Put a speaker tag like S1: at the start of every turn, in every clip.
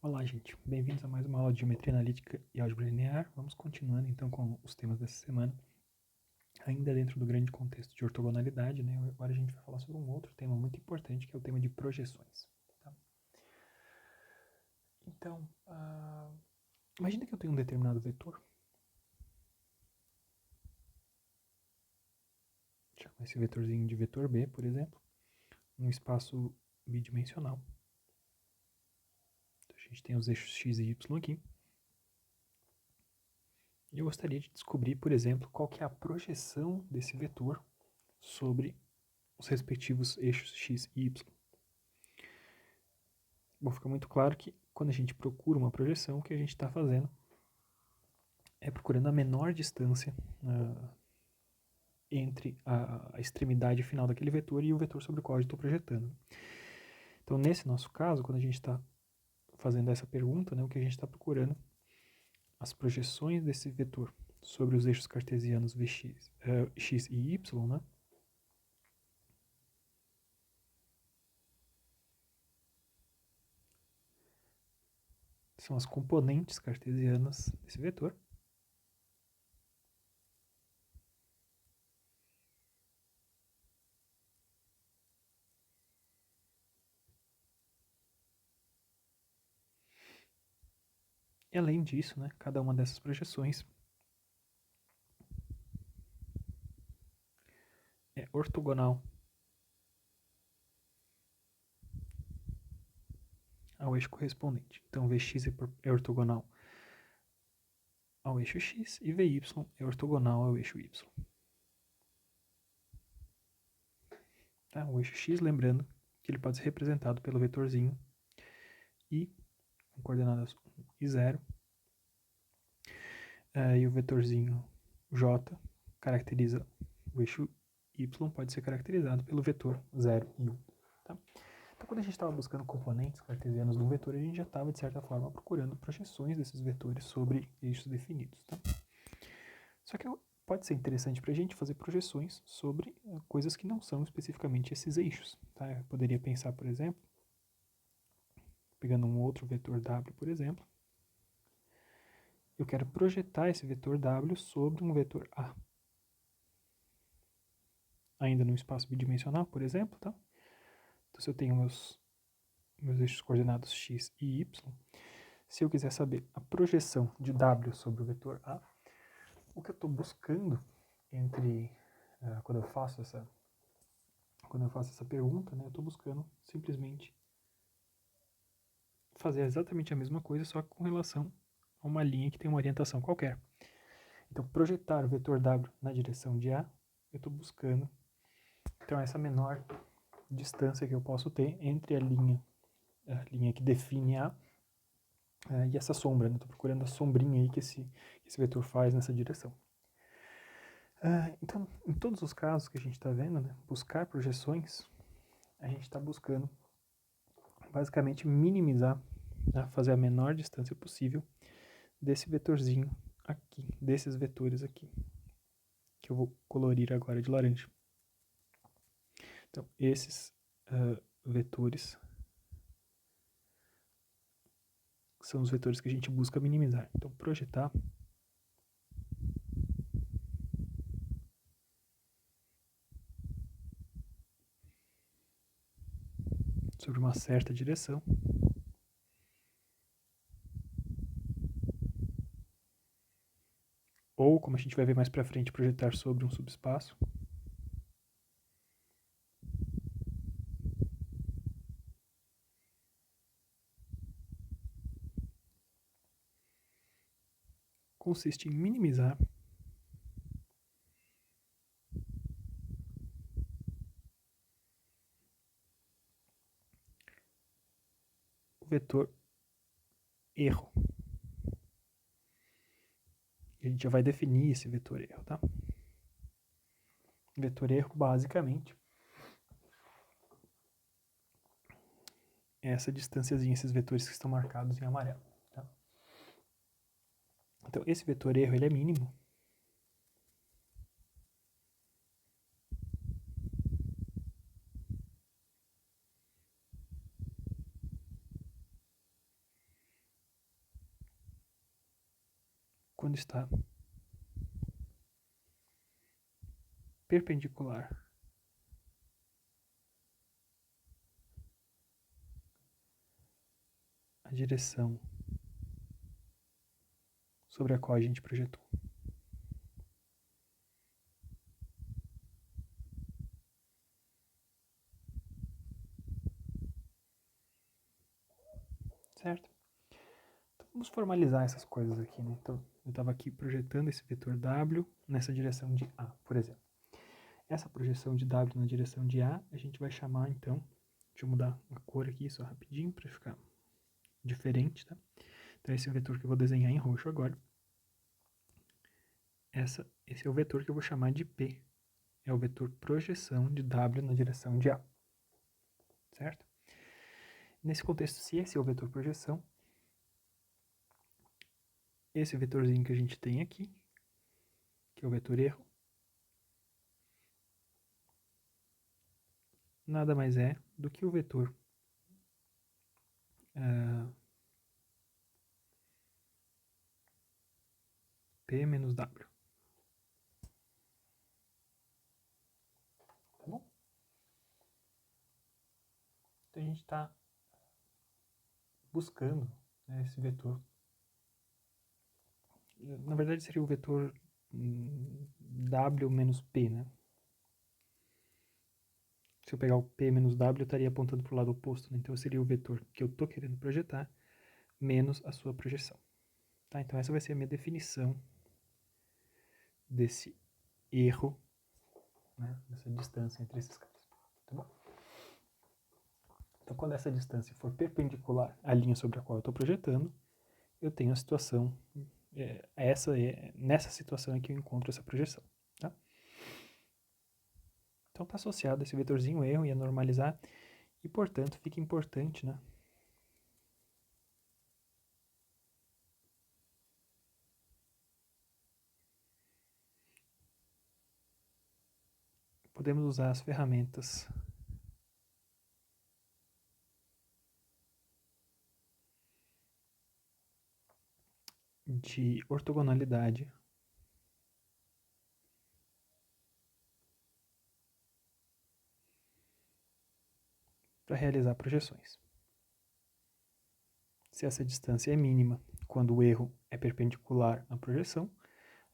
S1: Olá, gente. Bem-vindos a mais uma aula de Geometria Analítica e Álgebra Linear. Vamos continuando, então, com os temas dessa semana, ainda dentro do grande contexto de ortogonalidade, né? Agora a gente vai falar sobre um outro tema muito importante, que é o tema de projeções. Tá? Então, imagina que eu tenho um determinado vetor, chamo esse vetorzinho de vetor B, por exemplo, um espaço bidimensional. Então, a gente tem os eixos x e y aqui. E eu gostaria de descobrir, por exemplo, qual que é a projeção desse vetor sobre os respectivos eixos x e y. Bom, fica muito claro que quando a gente procura uma projeção, o que a gente está fazendo é procurando a menor distância entre a extremidade final daquele vetor e o vetor sobre o qual eu estou projetando. Então, nesse nosso caso, quando a gente está fazendo essa pergunta, né, o que a gente está procurando, as projeções desse vetor sobre os eixos cartesianos Vx, x e y, né, são as componentes cartesianas desse vetor. E além disso, né, cada uma dessas projeções é ortogonal ao eixo correspondente. Então, Vx é ortogonal ao eixo x e Vy é ortogonal ao eixo y. Tá? O eixo x, lembrando que ele pode ser representado pelo vetorzinho i, com coordenadas 1 e 0, e o vetorzinho j caracteriza o eixo y, pode ser caracterizado pelo vetor 0 e 1. Tá? Então, quando a gente estava buscando componentes cartesianos de um vetor, a gente já estava, de certa forma, procurando projeções desses vetores sobre eixos definidos. Tá? Só que pode ser interessante para a gente fazer projeções sobre coisas que não são especificamente esses eixos. Tá? Eu poderia pensar, por exemplo, pegando um outro vetor W, por exemplo, eu quero projetar esse vetor W sobre um vetor A. Ainda num espaço bidimensional, por exemplo, tá? Então, se eu tenho meus eixos coordenados x e y, se eu quiser saber a projeção de W sobre o vetor A, o que eu estou buscando quando eu faço essa pergunta, né, eu estou buscando simplesmente fazer exatamente a mesma coisa, só que com relação a uma linha que tem uma orientação qualquer. Então, projetar o vetor W na direção de A, eu estou buscando, então, essa menor distância que eu posso ter entre a linha que define A e essa sombra. Estou procurando a sombrinha aí que esse vetor faz nessa direção. Então, em todos os casos que a gente está vendo, né, buscar projeções, a gente está buscando basicamente minimizar, né, fazer a menor distância possível desse vetorzinho aqui, desses vetores aqui, que eu vou colorir agora de laranja. Então, esses vetores são os vetores que a gente busca minimizar. Então, projetar sobre uma certa direção ou, como a gente vai ver mais para frente, projetar sobre um subespaço. Consiste em minimizar o vetor erro. E a gente já vai definir esse vetor erro, tá? Vetor erro, basicamente, é essa distânciazinha, esses vetores que estão marcados em amarelo. Tá? Então, esse vetor erro, ele é mínimo. quando está perpendicular à direção sobre a qual a gente projetou. Certo? Então, vamos formalizar essas coisas aqui, né? Então, eu estava aqui projetando esse vetor W nessa direção de A, por exemplo. Essa projeção de W na direção de A, a gente vai chamar, então, deixa eu mudar a cor aqui só rapidinho para ficar diferente, tá? Então, esse é o vetor que eu vou desenhar em roxo agora. Esse é o vetor que eu vou chamar de P. É o vetor projeção de W na direção de A. Certo? Nesse contexto, se esse é o vetor projeção, esse vetorzinho que a gente tem aqui, que é o vetor erro, nada mais é do que o vetor P menos W. Tá bom? Então a gente está buscando, né, esse vetor. Na verdade seria o vetor W menos P, né? Se eu pegar o P menos W, eu estaria apontando para o lado oposto, né? Então seria o vetor que eu estou querendo projetar menos a sua projeção. Tá? Então essa vai ser a minha definição desse erro, né, dessa distância entre esses caras. Tá bom? Então, quando essa distância for perpendicular à linha sobre a qual eu estou projetando, eu tenho a situação, nessa situação é que eu encontro essa projeção. Tá? Então, está associado esse vetorzinho erro, ia normalizar, e, portanto, fica importante, né? Podemos usar as ferramentas de ortogonalidade para realizar projeções. Se essa distância é mínima, quando o erro é perpendicular à projeção,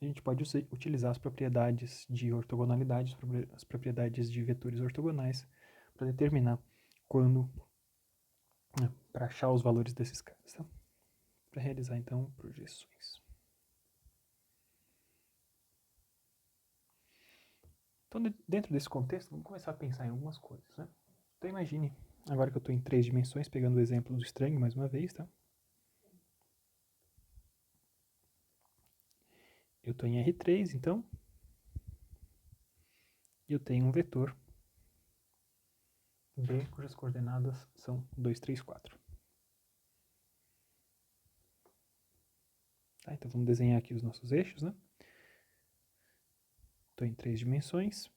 S1: a gente pode utilizar as propriedades de ortogonalidade, as propriedades de vetores ortogonais, para determinar quando, né, para achar os valores desses caras, tá? Para realizar, então, projeções. Então, dentro desse contexto, vamos começar a pensar em algumas coisas, né? Então, imagine, agora que eu estou em 3 dimensões, pegando o exemplo do estranho mais uma vez, tá? Eu estou em R3, então, e eu tenho um vetor B, cujas coordenadas são 2, 3, 4. Tá, então, vamos desenhar aqui os nossos eixos, né? Estou em 3 dimensões,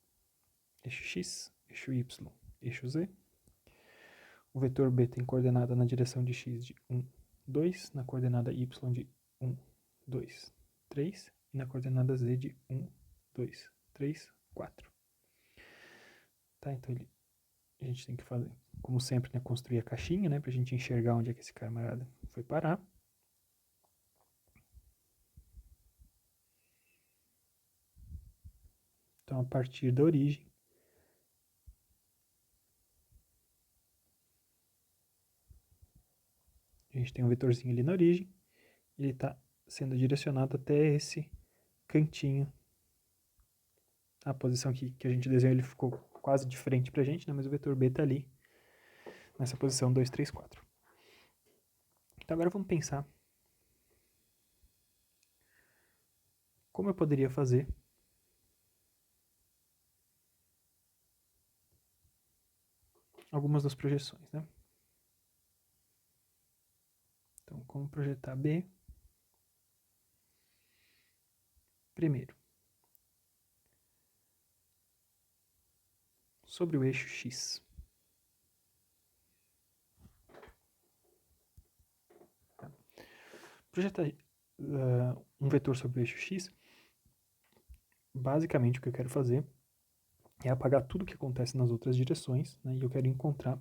S1: eixo X, eixo Y, eixo Z. O vetor B tem coordenada na direção de X de 1, 2, na coordenada Y de 1, 2, 3, e na coordenada Z de 1, 2, 3, 4. Tá, então a gente tem que fazer, como sempre, né, construir a caixinha, né, pra gente enxergar onde é que esse camarada foi parar. Então, a partir da origem, a gente tem um vetorzinho ali na origem, ele está sendo direcionado até esse cantinho. A posição que a gente desenhou, ele ficou quase de frente pra gente, né, mas o vetor B está ali, nessa posição 2, 3, 4. Então agora vamos pensar como eu poderia fazer algumas das projeções, né? Então, como projetar B? Primeiro, sobre o eixo X. Projetar um vetor sobre o eixo x, basicamente o que eu quero fazer é apagar tudo que acontece nas outras direções, né? E eu quero encontrar.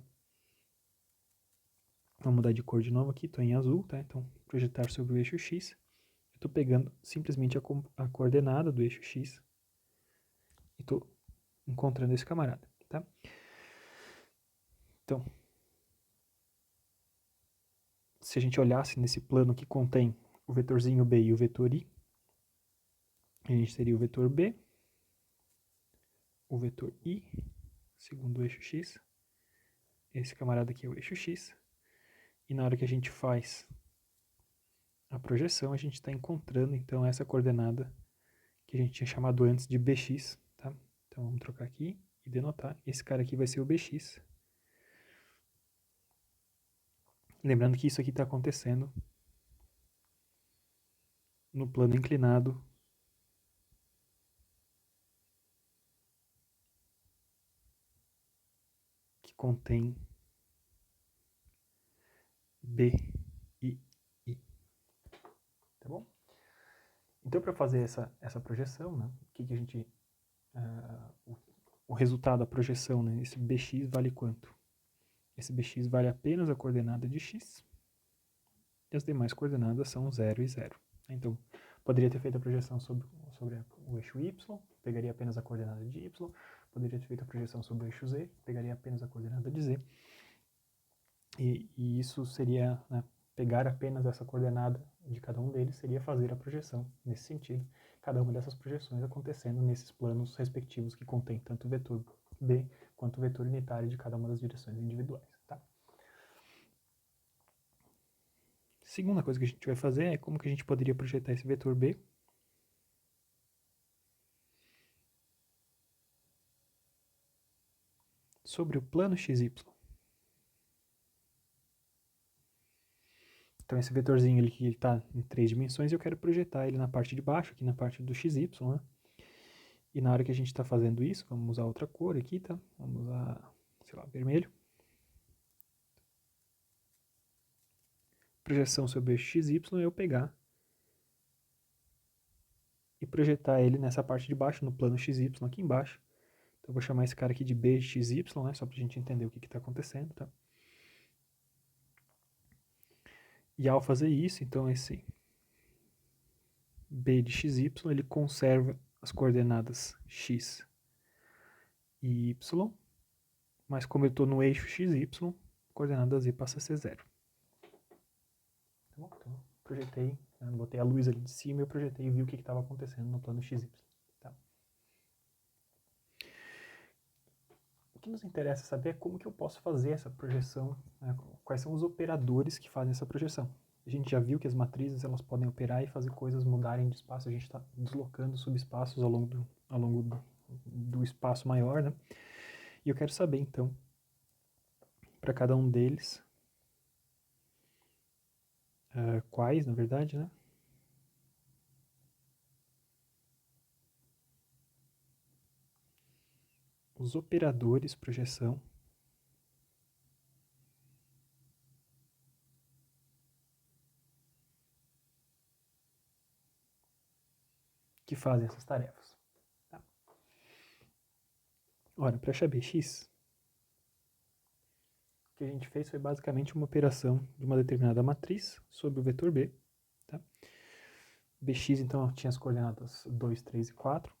S1: Vou mudar de cor de novo aqui, estou em azul, tá? Então, projetar sobre o eixo x. Eu estou pegando simplesmente a coordenada do eixo x e estou encontrando esse camarada, tá? Então, se a gente olhasse nesse plano que contém o vetorzinho b e o vetor i, a gente teria o vetor b, o vetor i, segundo o eixo x. Esse camarada aqui é o eixo x. E na hora que a gente faz a projeção, a gente está encontrando, então, essa coordenada que a gente tinha chamado antes de bx, tá? Então, vamos trocar aqui e denotar. Esse cara aqui vai ser o bx. Lembrando que isso aqui está acontecendo no plano inclinado que contém B e I. Tá bom? Então, para fazer essa projeção, né, que a gente, o resultado da projeção, né, esse bx vale quanto? Esse bx vale apenas a coordenada de x e as demais coordenadas são 0 e 0. Então, poderia ter feito a projeção sobre o eixo y, pegaria apenas a coordenada de y, poderia ter feito a projeção sobre o eixo z, pegaria apenas a coordenada de z. E isso seria, né, pegar apenas essa coordenada de cada um deles, seria fazer a projeção nesse sentido. Cada uma dessas projeções acontecendo nesses planos respectivos que contém tanto o vetor b quanto o vetor unitário de cada uma das direções individuais. Tá? Segunda coisa que a gente vai fazer é como que a gente poderia projetar esse vetor b sobre o plano xy. Então esse vetorzinho ele está em 3 dimensões e eu quero projetar ele na parte de baixo, aqui na parte do xy, né? E na hora que a gente está fazendo isso, vamos usar outra cor aqui, tá? Vamos usar, sei lá, vermelho. Projeção sobre o eixo XY, eu pegar e projetar ele nessa parte de baixo, no plano XY aqui embaixo. Então eu vou chamar esse cara aqui de B de XY, né? Só pra gente entender o que está acontecendo, tá? E ao fazer isso, então esse B de XY, ele conserva as coordenadas X e Y, mas como eu estou no eixo XY, a coordenada Z passa a ser 0. Tá bom? Então, projetei, né, botei a luz ali de cima e eu projetei e vi o que estava acontecendo no plano XY. Tá? O que nos interessa saber é como que eu posso fazer essa projeção, né, quais são os operadores que fazem essa projeção. A gente já viu que as matrizes elas podem operar e fazer coisas mudarem de espaço, a gente está deslocando subespaços ao longo do espaço maior, né? E eu quero saber, então, para cada um deles, quais, na verdade, né? Os operadores projeção que fazem essas tarefas. Tá? Ora, para achar bx, o que a gente fez foi basicamente uma operação de uma determinada matriz sobre o vetor b. Tá? Bx, então, tinha as coordenadas 2, 3 e 4.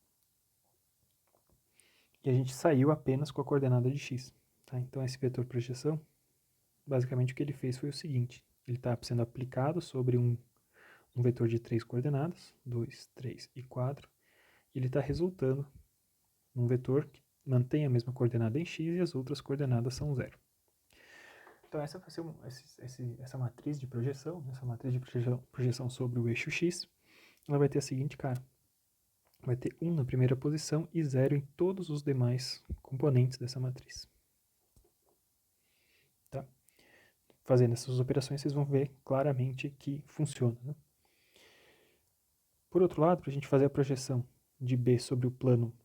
S1: E a gente saiu apenas com a coordenada de x. Tá? Então, esse vetor projeção, basicamente o que ele fez foi o seguinte. Ele está sendo aplicado sobre um vetor de 3 coordenadas, 2, 3 e 4. E ele está resultando num vetor que mantém a mesma coordenada em x e as outras coordenadas são 0. Então essa vai ser essa matriz de projeção, essa matriz de projeção sobre o eixo x, ela vai ter a seguinte cara. Vai ter 1 na primeira posição e 0 em todos os demais componentes dessa matriz. Tá? Fazendo essas operações, vocês vão ver claramente que funciona. Né? Por outro lado, para a gente fazer a projeção de B sobre o plano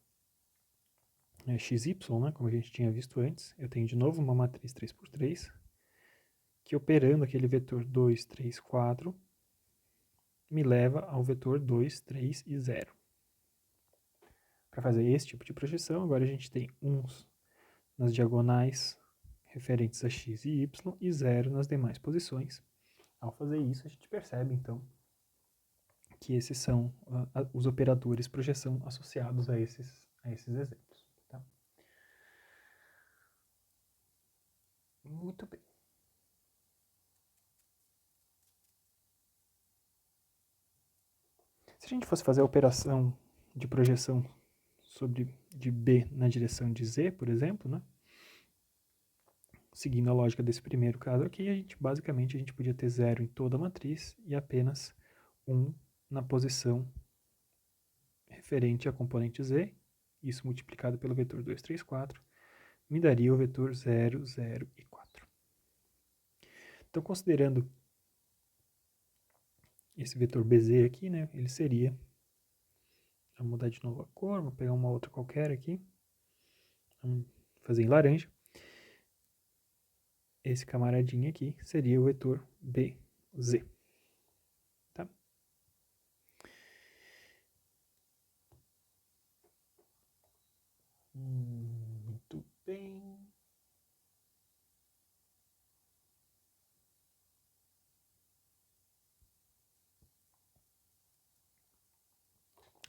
S1: XY, né, como a gente tinha visto antes, eu tenho de novo uma matriz 3×3, que operando aquele vetor 2, 3, 4, me leva ao vetor 2, 3 e 0. Para fazer esse tipo de projeção, agora a gente tem uns nas diagonais referentes a x e y e 0 nas demais posições. Ao fazer isso, a gente percebe, então, que esses são os operadores projeção associados a esses exemplos. Tá? Muito bem. Se a gente fosse fazer a operação de projeção de B na direção de Z, por exemplo, né? Seguindo a lógica desse primeiro caso aqui, basicamente a gente podia ter 0 em toda a matriz e apenas 1 na posição referente à componente Z, isso multiplicado pelo vetor 2, 3, 4, me daria o vetor 0, 0 e 4. Então, considerando esse vetor BZ aqui, né, ele seria, vou mudar de novo a cor, vou pegar uma outra qualquer aqui, vamos fazer em laranja. Esse camaradinho aqui seria o vetor BZ. Tá? Muito bem.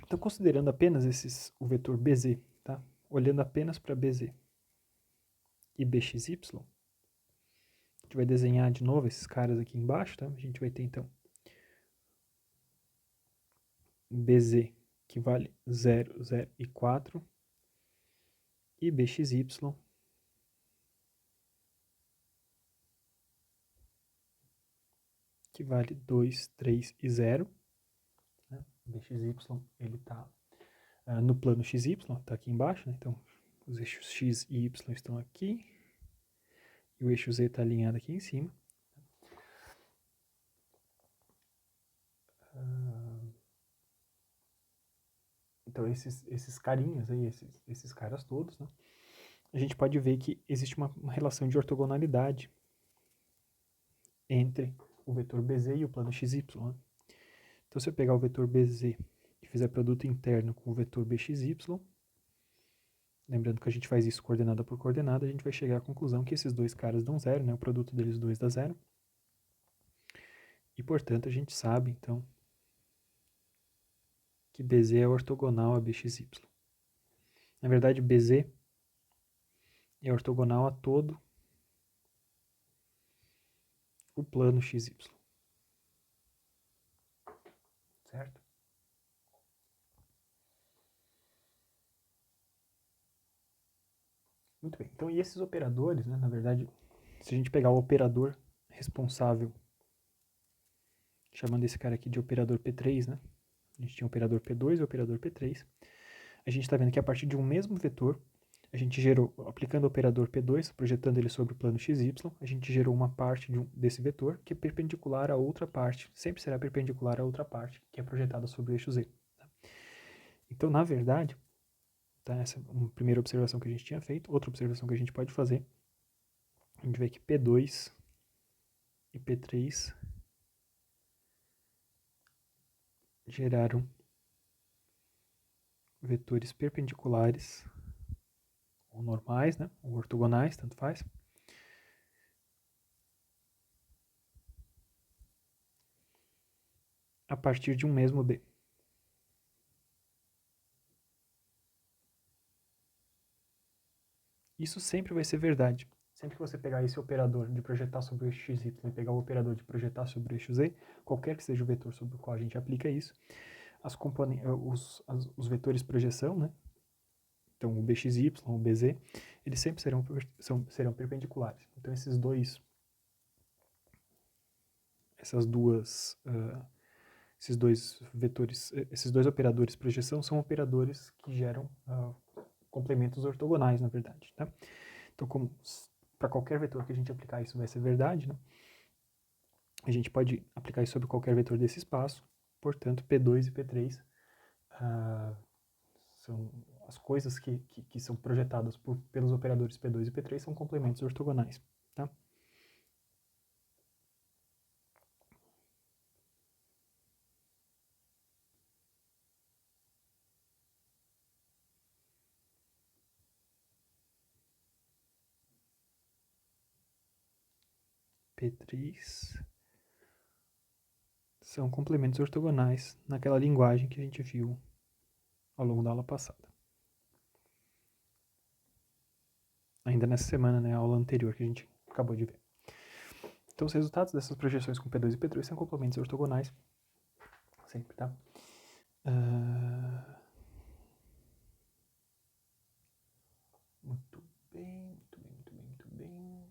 S1: Então, considerando apenas o vetor BZ, tá? Olhando apenas para BZ e BXY, a gente vai desenhar de novo esses caras aqui embaixo, tá? A gente vai ter, então, BZ, que vale 0, 0 e 4, e BXY, que vale 2, 3 e 0. Né? BXY, ele está no plano XY, está aqui embaixo, né? Então, os eixos X e Y estão aqui, e o eixo Z está alinhado aqui em cima. Então, esses carinhas aí, esses caras todos, né? A gente pode ver que existe uma relação de ortogonalidade entre o vetor BZ e o plano XY. Né? Então, se eu pegar o vetor BZ e fizer produto interno com o vetor BXY, lembrando que a gente faz isso coordenada por coordenada, a gente vai chegar à conclusão que esses dois caras dão zero, né? O produto deles dois dá zero. E, portanto, a gente sabe, então, que BZ é ortogonal a BXY. Na verdade, BZ é ortogonal a todo o plano XY. Certo? Muito bem. Então, e esses operadores, né, na verdade, se a gente pegar o operador responsável, chamando esse cara aqui de operador P3, né? A gente tinha o operador P2 e o operador P3. A gente está vendo que a partir de um mesmo vetor, a gente gerou, aplicando o operador P2, projetando ele sobre o plano XY, a gente gerou uma parte desse vetor que é perpendicular a outra parte, sempre será perpendicular a outra parte, que é projetada sobre o eixo Z. Tá? Então, na verdade, tá, essa é uma primeira observação que a gente tinha feito. Outra observação que a gente pode fazer, a gente vê que P2 e P3 geraram vetores perpendiculares, ou normais, né, ou ortogonais, tanto faz, a partir de um mesmo B. Isso sempre vai ser verdade. Sempre que você pegar esse operador de projetar sobre o eixo XY e pegar o operador de projetar sobre o eixo Z, qualquer que seja o vetor sobre o qual a gente aplica isso, os vetores projeção, né? Então o BXY, o BZ, eles sempre serão perpendiculares. Então esses dois vetores, esses dois operadores projeção são operadores que geram complementos ortogonais, na verdade. Tá? Então, como para qualquer vetor que a gente aplicar isso vai ser verdade, né? A gente pode aplicar isso sobre qualquer vetor desse espaço, portanto, P2 e P3 são as coisas que são projetadas pelos operadores P2 e P3 são complementos ortogonais. Tá? P3 são complementos ortogonais naquela linguagem que a gente viu ao longo da aula passada. Ainda nessa semana, né, a aula anterior que a gente acabou de ver. Então, os resultados dessas projeções com P2 e P3 são complementos ortogonais, sempre, tá? Muito bem, muito bem, muito bem, muito bem.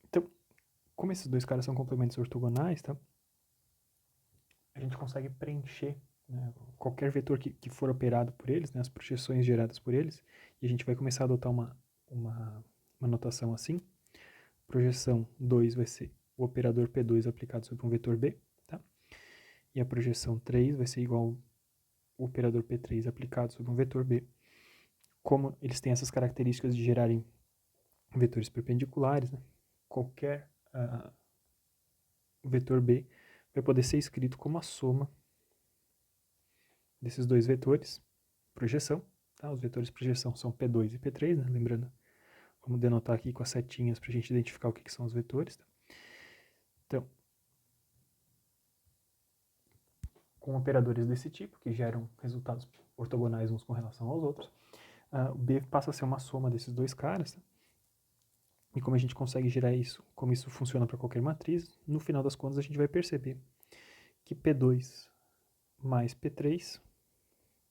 S1: Então, como esses dois caras são complementos ortogonais, tá? A gente consegue preencher, né, qualquer vetor que for operado por eles, né, as projeções geradas por eles, e a gente vai começar a adotar uma notação assim. Projeção 2 vai ser o operador P2 aplicado sobre um vetor B, tá? E a projeção 3 vai ser igual ao operador P3 aplicado sobre um vetor B. Como eles têm essas características de gerarem vetores perpendiculares, né? Qualquer vetor B vai poder ser escrito como a soma desses dois vetores, projeção, tá? Os vetores projeção são P2 e P3, né? Lembrando, vamos denotar aqui com as setinhas para a gente identificar o que são os vetores, tá? Então, com operadores desse tipo, que geram resultados ortogonais uns com relação aos outros, o B passa a ser uma soma desses dois caras, tá? E como a gente consegue gerar isso, como isso funciona para qualquer matriz, no final das contas a gente vai perceber que P2 mais P3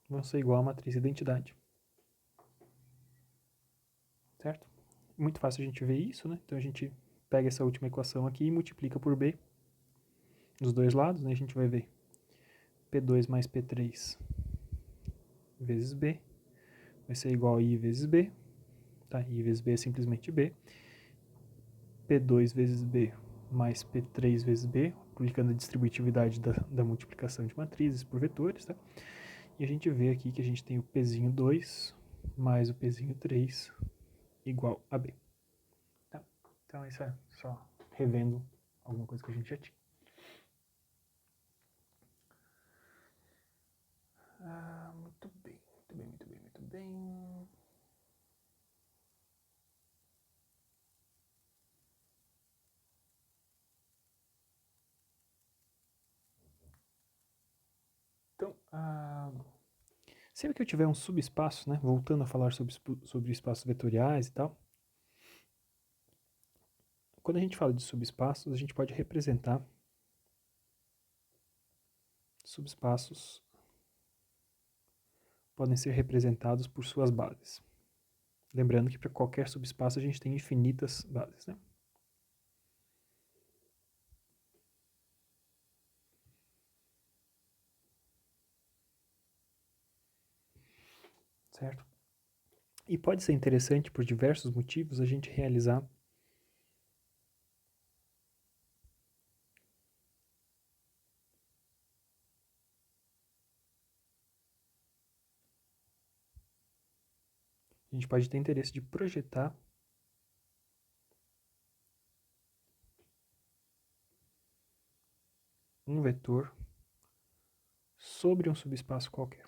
S1: vão ser igual à matriz identidade. Certo? Muito fácil a gente ver isso, né? Então a gente pega essa última equação aqui e multiplica por B dos dois lados, né? A gente vai ver P2 mais P3 vezes B vai ser igual a I vezes B, tá? I vezes B é simplesmente B. P2 vezes B mais P3 vezes B, aplicando a distributividade da multiplicação de matrizes por vetores, tá? E a gente vê aqui que a gente tem o Pzinho 2 mais o Pzinho 3 igual a B. Tá? Então isso é só revendo alguma coisa que a gente já tinha. Muito bem, muito bem, muito bem, muito bem. Então, sempre que eu tiver um subespaço, né, voltando a falar sobre espaços vetoriais e tal, quando a gente fala de subespaços, a gente pode representar subespaços podem ser representados por suas bases. Lembrando que para qualquer subespaço a gente tem infinitas bases, né? Certo? E pode ser interessante, por diversos motivos, a gente realizar a gente pode ter interesse de projetar um vetor sobre um subespaço qualquer.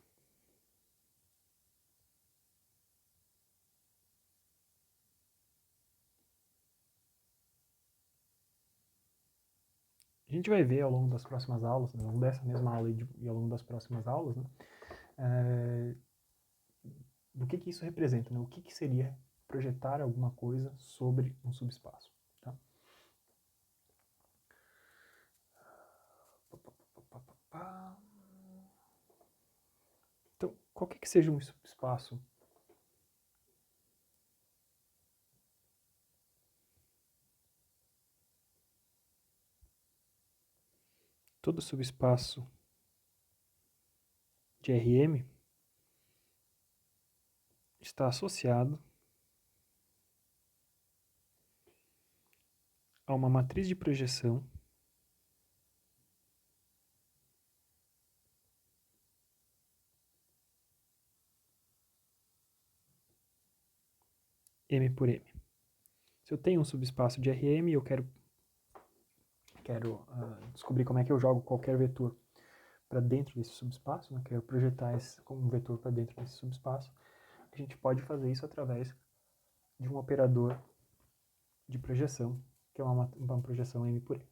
S1: A gente vai ver ao longo das próximas aulas, ao longo dessa mesma aula e ao longo das próximas aulas, né, do que isso representa, né, o que seria projetar alguma coisa sobre um subespaço. Tá? Então, qualquer que seja um subespaço, todo subespaço de Rm está associado a uma matriz de projeção M por M. Se eu tenho um subespaço de Rm e eu quero quero descobrir como é que eu jogo qualquer vetor para dentro desse subespaço, né? Quero projetar esse como um vetor para dentro desse subespaço, a gente pode fazer isso através de um operador de projeção, que é uma projeção M por E.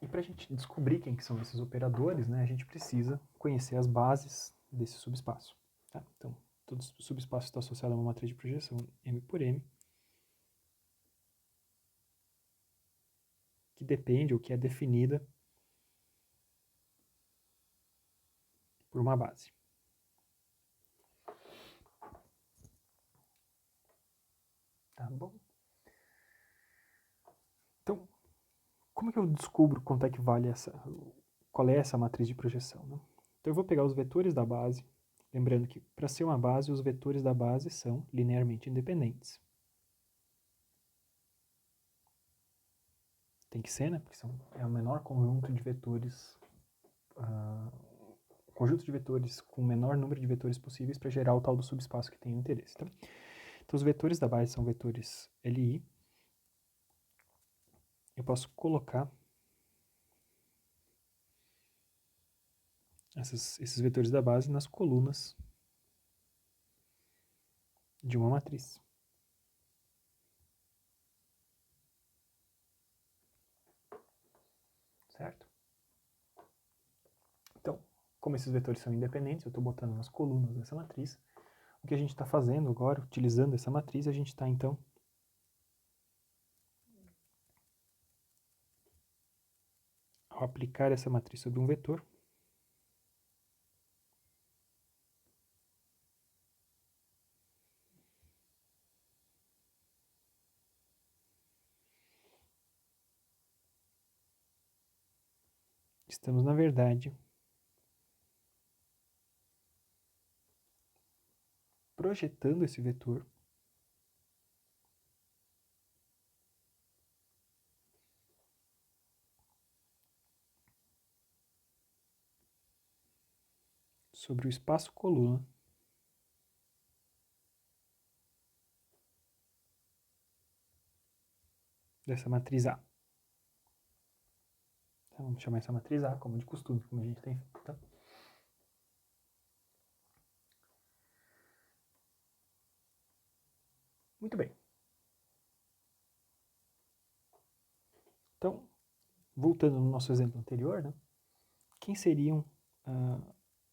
S1: E para a gente descobrir quem que são esses operadores, né, a gente precisa conhecer as bases desse subespaço. Tá? Então, todo subespaço está associado a uma matriz de projeção M por M, que depende ou que é definida por uma base. Tá bom? Então, como é que eu descubro quanto é que vale qual é essa matriz de projeção? Né? Então eu vou pegar os vetores da base, lembrando que para ser uma base, os vetores da base são linearmente independentes. Tem que ser, né? Porque é o menor conjunto de vetores, conjunto de vetores com o menor número de vetores possíveis para gerar o tal do subespaço que tem o interesse. Tá? Então os vetores da base são vetores Li. Eu posso colocar esses vetores da base nas colunas de uma matriz. Certo? Então, como esses vetores são independentes, eu estou botando nas colunas dessa matriz. O que a gente está fazendo agora, utilizando essa matriz, a gente está, então, ao aplicar essa matriz sobre um vetor, estamos, na verdade, projetando esse vetor sobre o espaço coluna dessa matriz A. Então, vamos chamar essa matriz A como de costume, como a gente tem feito. Tá? Muito bem. Então, voltando no nosso exemplo anterior, né, quem seriam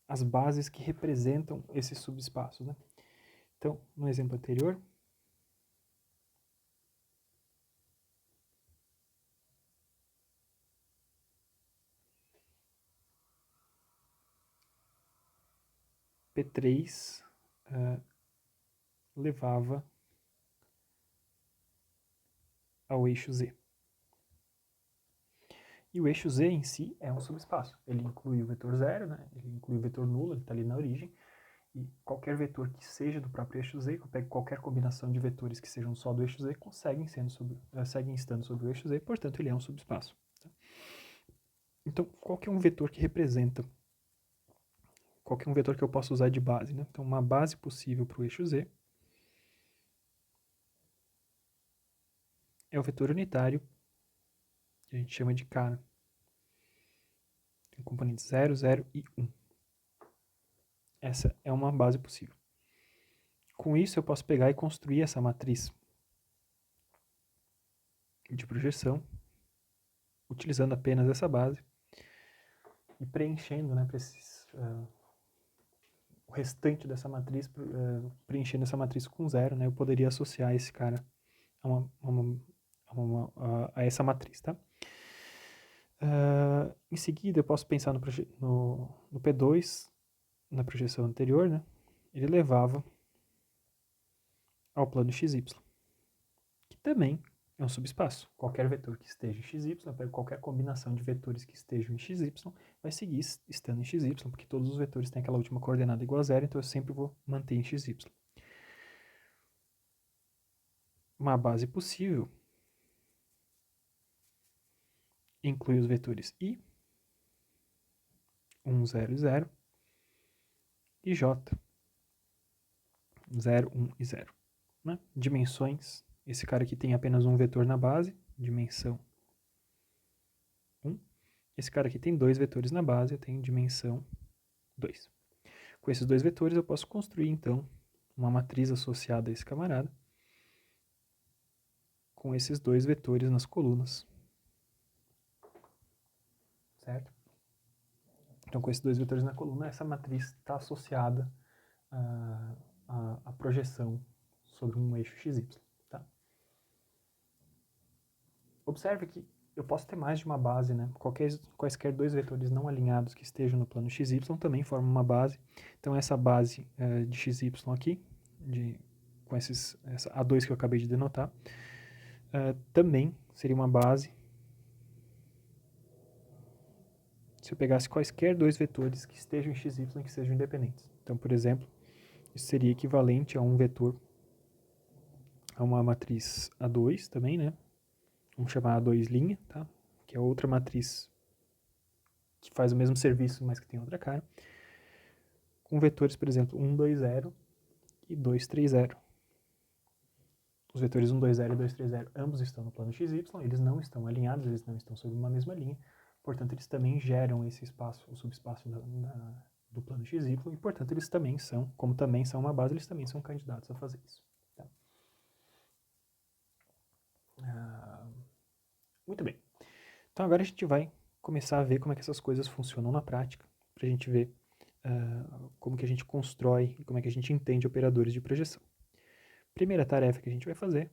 S1: as bases que representam esses subespaços? Né? Então, no exemplo anterior, P3 levava ao eixo Z. E o eixo Z em si é um subespaço. Ele inclui o vetor zero, né? Ele inclui o vetor nulo, ele está ali na origem. E qualquer vetor que seja do próprio eixo Z, que eu pego qualquer combinação de vetores que sejam só do eixo Z, seguem estando sobre o eixo Z, portanto ele é um subespaço. Tá? Então, qual que é um vetor que representa? Qual que é um vetor que eu posso usar de base? Né? Então, uma base possível para o eixo Z é o vetor unitário, que a gente chama de K. Né? Tem componentes 0, 0 e 1. Essa é uma base possível. Com isso, eu posso pegar e construir essa matriz de projeção, utilizando apenas essa base e preenchendo, né, o restante dessa matriz, preenchendo essa matriz com zero, né, eu poderia associar esse cara a essa matriz, tá? Em seguida, eu posso pensar no P2, na projeção anterior, né, ele levava ao plano XY, que também é um subespaço. Qualquer vetor que esteja em XY, eu pego qualquer combinação de vetores que estejam em XY, vai seguir estando em XY, porque todos os vetores têm aquela última coordenada igual a zero, então eu sempre vou manter em XY. Uma base possível inclui os vetores I, 1, 0 e 0, e J, 0, 1 e 0. Né? Dimensões Esse cara aqui tem apenas um vetor na base, dimensão 1. Esse cara aqui tem 2 vetores na base, eu tenho dimensão 2. Com esses 2 vetores eu posso construir, então, uma matriz associada a esse camarada, com esses 2 vetores nas colunas. Certo? Então, com esses 2 vetores na coluna, essa matriz está associada à projeção sobre um eixo XY. Tá? Observe que eu posso ter mais de uma base, né? Quaisquer 2 vetores não alinhados que estejam no plano XY também formam uma base. Então, essa base de XY aqui, com essa A2 que eu acabei de denotar, também seria uma base se eu pegasse quaisquer 2 vetores que estejam em XY e que sejam independentes. Então, por exemplo, isso seria equivalente a um vetor, a uma matriz A2 também, né? Vamos chamar A2', tá? Que é outra matriz que faz o mesmo serviço, mas que tem outra cara. Com vetores, por exemplo, 1, 2, 0 e 2, 3, 0. Os vetores 1, 2, 0 e 2, 3, 0 ambos estão no plano XY, eles não estão alinhados, eles não estão sobre uma mesma linha, portanto, eles também geram esse espaço, o subespaço do plano XY, e, portanto, eles também são, como também são uma base, eles também são candidatos a fazer isso. Tá? Muito bem. Então, agora a gente vai começar a ver como é que essas coisas funcionam na prática, para a gente ver como que a gente constrói e como é que a gente entende operadores de projeção. Primeira tarefa que a gente vai fazer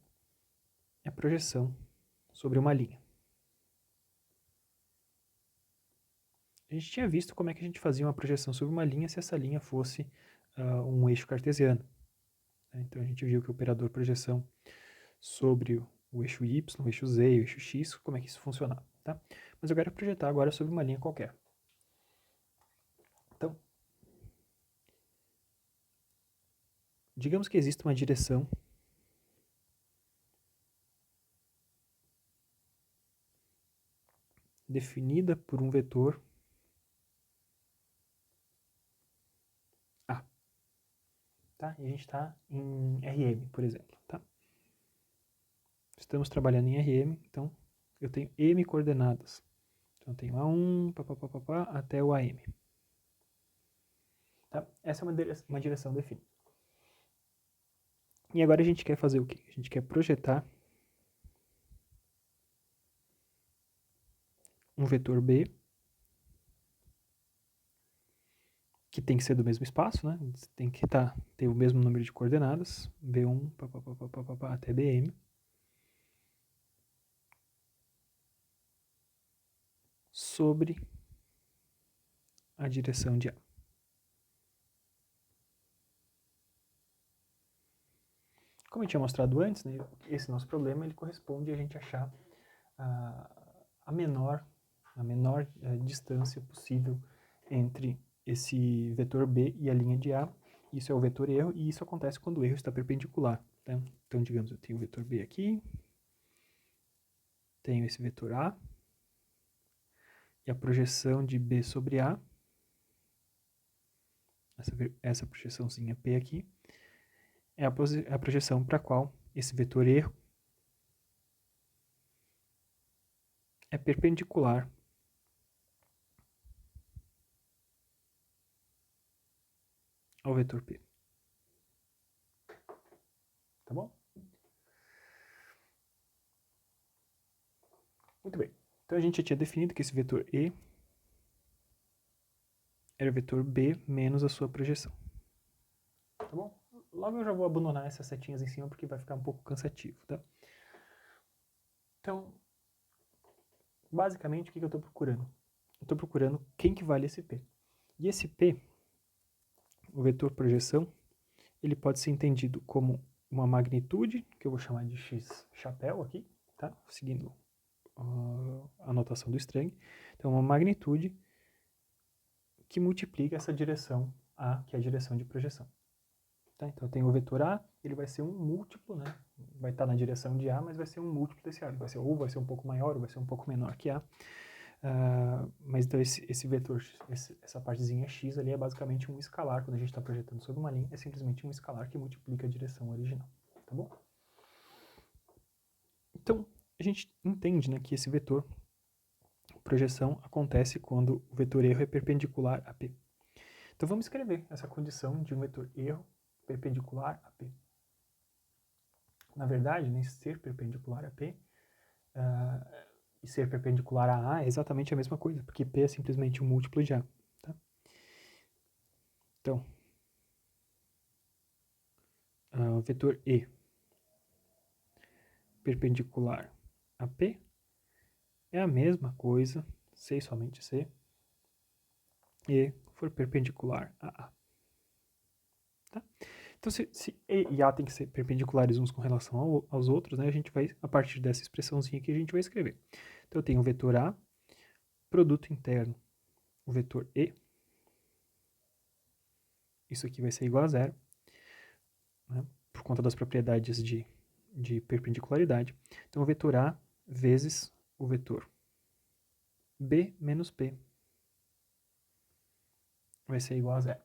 S1: é a projeção sobre uma linha. A gente tinha visto como é que a gente fazia uma projeção sobre uma linha se essa linha fosse um eixo cartesiano. Então a gente viu que o operador projeção sobre o eixo Y, o eixo Z e o eixo X, como é que isso funcionava. Tá? Mas eu quero projetar agora sobre uma linha qualquer. Então, digamos que existe uma direção definida por um vetor A. Tá? E a gente está em RM, por exemplo. Tá? Estamos trabalhando em RM, então eu tenho M coordenadas. Então eu tenho A1, até o AM. Tá? Essa é uma direção definida. E agora a gente quer fazer o quê? A gente quer projetar um vetor B, que tem que ser do mesmo espaço, né? Tem que ter o mesmo número de coordenadas, B1, até BM. Sobre a direção de A. Como eu tinha mostrado antes, né, esse nosso problema ele corresponde a gente achar a menor distância possível entre esse vetor B e a linha de A. Isso é o vetor erro, e isso acontece quando o erro está perpendicular. Tá? Então, digamos, eu tenho o vetor B aqui, tenho esse vetor A, e a projeção de B sobre A, essa projeçãozinha P aqui, é a projeção para a qual esse vetor erro é perpendicular ao vetor P. Tá bom? Muito bem. Então a gente já tinha definido que esse vetor E era o vetor B menos a sua projeção. Tá bom? Logo eu já vou abandonar essas setinhas em cima porque vai ficar um pouco cansativo, tá? Então, basicamente, o que eu estou procurando? Eu estou procurando quem que vale esse P. E esse P, o vetor projeção, ele pode ser entendido como uma magnitude, que eu vou chamar de x chapéu aqui, tá? Seguindo a notação do Strang. Então, uma magnitude que multiplica essa direção A, que é a direção de projeção. Tá? Então, eu tenho o vetor A, ele vai ser um múltiplo, né? Vai estar na direção de A, mas vai ser um múltiplo desse A. Ele vai ser um pouco maior, ou vai ser um pouco menor que A. Mas então esse vetor, essa partezinha x ali é basicamente um escalar. Quando a gente está projetando sobre uma linha, é simplesmente um escalar que multiplica a direção original. Tá bom? Então, a gente entende, né, que esse vetor projeção acontece quando o vetor erro é perpendicular a P. Então, vamos escrever essa condição de um vetor erro perpendicular a P. Na verdade, né, ser perpendicular a P e ser perpendicular a A é exatamente a mesma coisa, porque P é simplesmente um múltiplo de A. Tá? Então, o vetor E perpendicular a P é a mesma coisa, C e somente C, E for perpendicular a A. Tá? Então, se E e A tem que ser perpendiculares uns com relação aos outros, né, a gente vai, a partir dessa expressãozinha aqui, a gente vai escrever. Então, eu tenho o vetor A, produto interno, o vetor E, isso aqui vai ser igual a zero, né, por conta das propriedades de perpendicularidade. Então, o vetor A vezes o vetor B menos P vai ser igual a zero.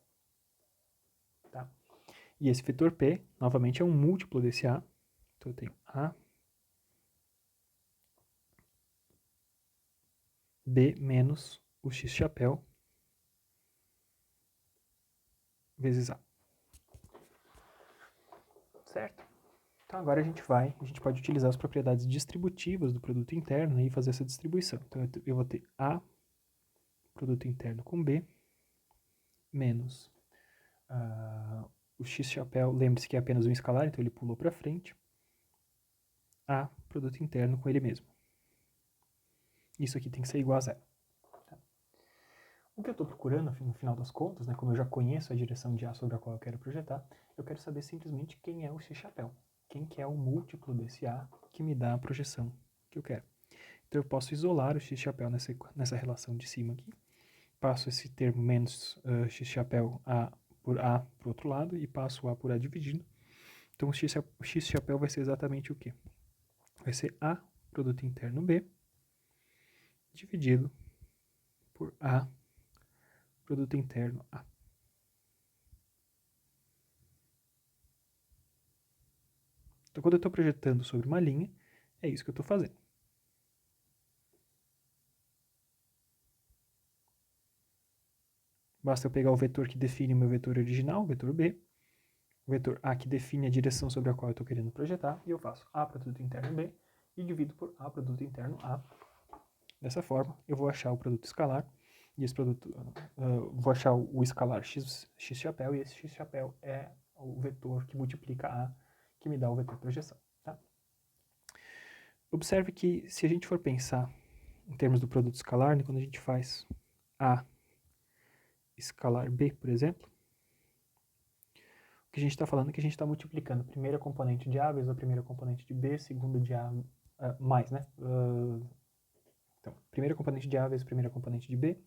S1: Tá? E esse vetor P, novamente, é um múltiplo desse A. Então, eu tenho A B menos o X chapéu vezes A. Certo? Então agora a gente pode utilizar as propriedades distributivas do produto interno, né, e fazer essa distribuição. Então eu vou ter A, produto interno com B, menos o X chapéu, lembre-se que é apenas um escalar, então ele pulou para frente, A, produto interno com ele mesmo. Isso aqui tem que ser igual a zero. Tá? O que eu estou procurando, no final das contas, né, como eu já conheço a direção de A sobre a qual eu quero projetar, eu quero saber simplesmente quem é o X chapéu. Quem que é o múltiplo desse A que me dá a projeção que eu quero. Então eu posso isolar o X chapéu nessa relação de cima aqui. Passo esse termo menos X chapéu A por A para o outro lado e passo o A por A dividindo. Então o X chapéu vai ser exatamente o quê? Vai ser A, produto interno B, dividido por A, produto interno A. Então quando eu estou projetando sobre uma linha, é isso que eu estou fazendo. Basta eu pegar o vetor que define o meu vetor original, o vetor B, o vetor A que define a direção sobre a qual eu estou querendo projetar, e eu faço A produto interno B e divido por A produto interno A. Dessa forma, eu vou achar o produto escalar, e esse produto, vou achar o escalar x chapéu, e esse x chapéu é o vetor que multiplica A, que me dá o vetor projeção. Tá? Observe que se a gente for pensar em termos do produto escalar, né, quando a gente faz A escalar B, por exemplo, o que a gente está falando é que a gente está multiplicando a primeira componente de A vezes a primeira componente de B, segunda de A, mais, né? Então, primeira componente de A vezes primeira componente de B,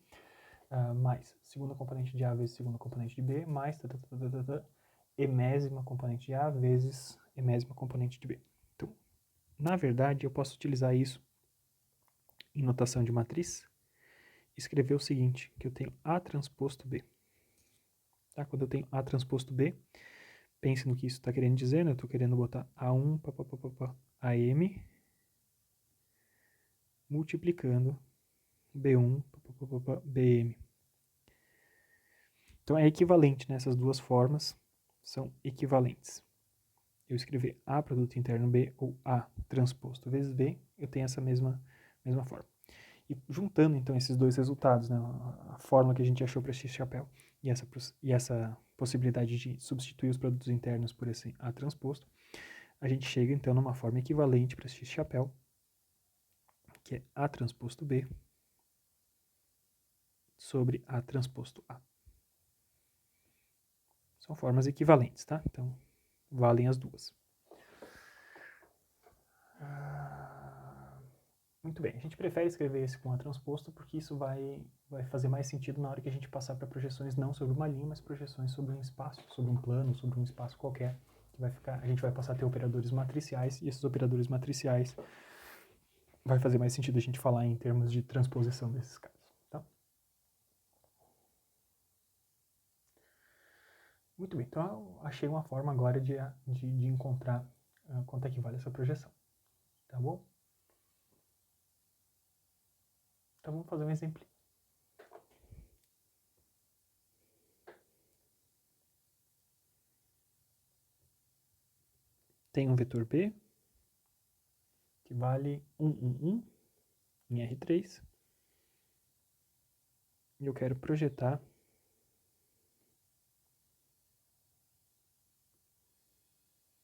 S1: mais segunda componente de A vezes segunda componente de B, mais emésima componente de A vezes emésima componente de B. Então, na verdade, eu posso utilizar isso em notação de matriz e escrever o seguinte, que eu tenho A transposto B. Tá? Quando eu tenho A transposto B, pense no que isso está querendo dizer, né? Eu estou querendo botar A1, AM, multiplicando B1, BM. Então é equivalente, né? Essas duas formas são equivalentes. Eu escrever A produto interno B ou A transposto vezes B, eu tenho essa mesma forma. E juntando então esses dois resultados, né, a forma que a gente achou para X chapéu e essa possibilidade de substituir os produtos internos por esse A transposto, a gente chega então numa forma equivalente para X chapéu, que é A transposto B sobre A transposto A. São formas equivalentes, tá? Então, valem as duas. Muito bem, a gente prefere escrever esse com A transposto porque isso vai fazer mais sentido na hora que a gente passar para projeções não sobre uma linha, mas projeções sobre um espaço, sobre um plano, sobre um espaço qualquer. Que a gente vai passar a ter operadores matriciais, e esses operadores matriciais vai fazer mais sentido a gente falar em termos de transposição desses casos. Tá? Muito bem, então eu achei uma forma agora de encontrar quanto é que vale essa projeção. Tá bom? Então vamos fazer um exemplo. Tem um vetor B que vale 1, 1, 1 em R3. E eu quero projetar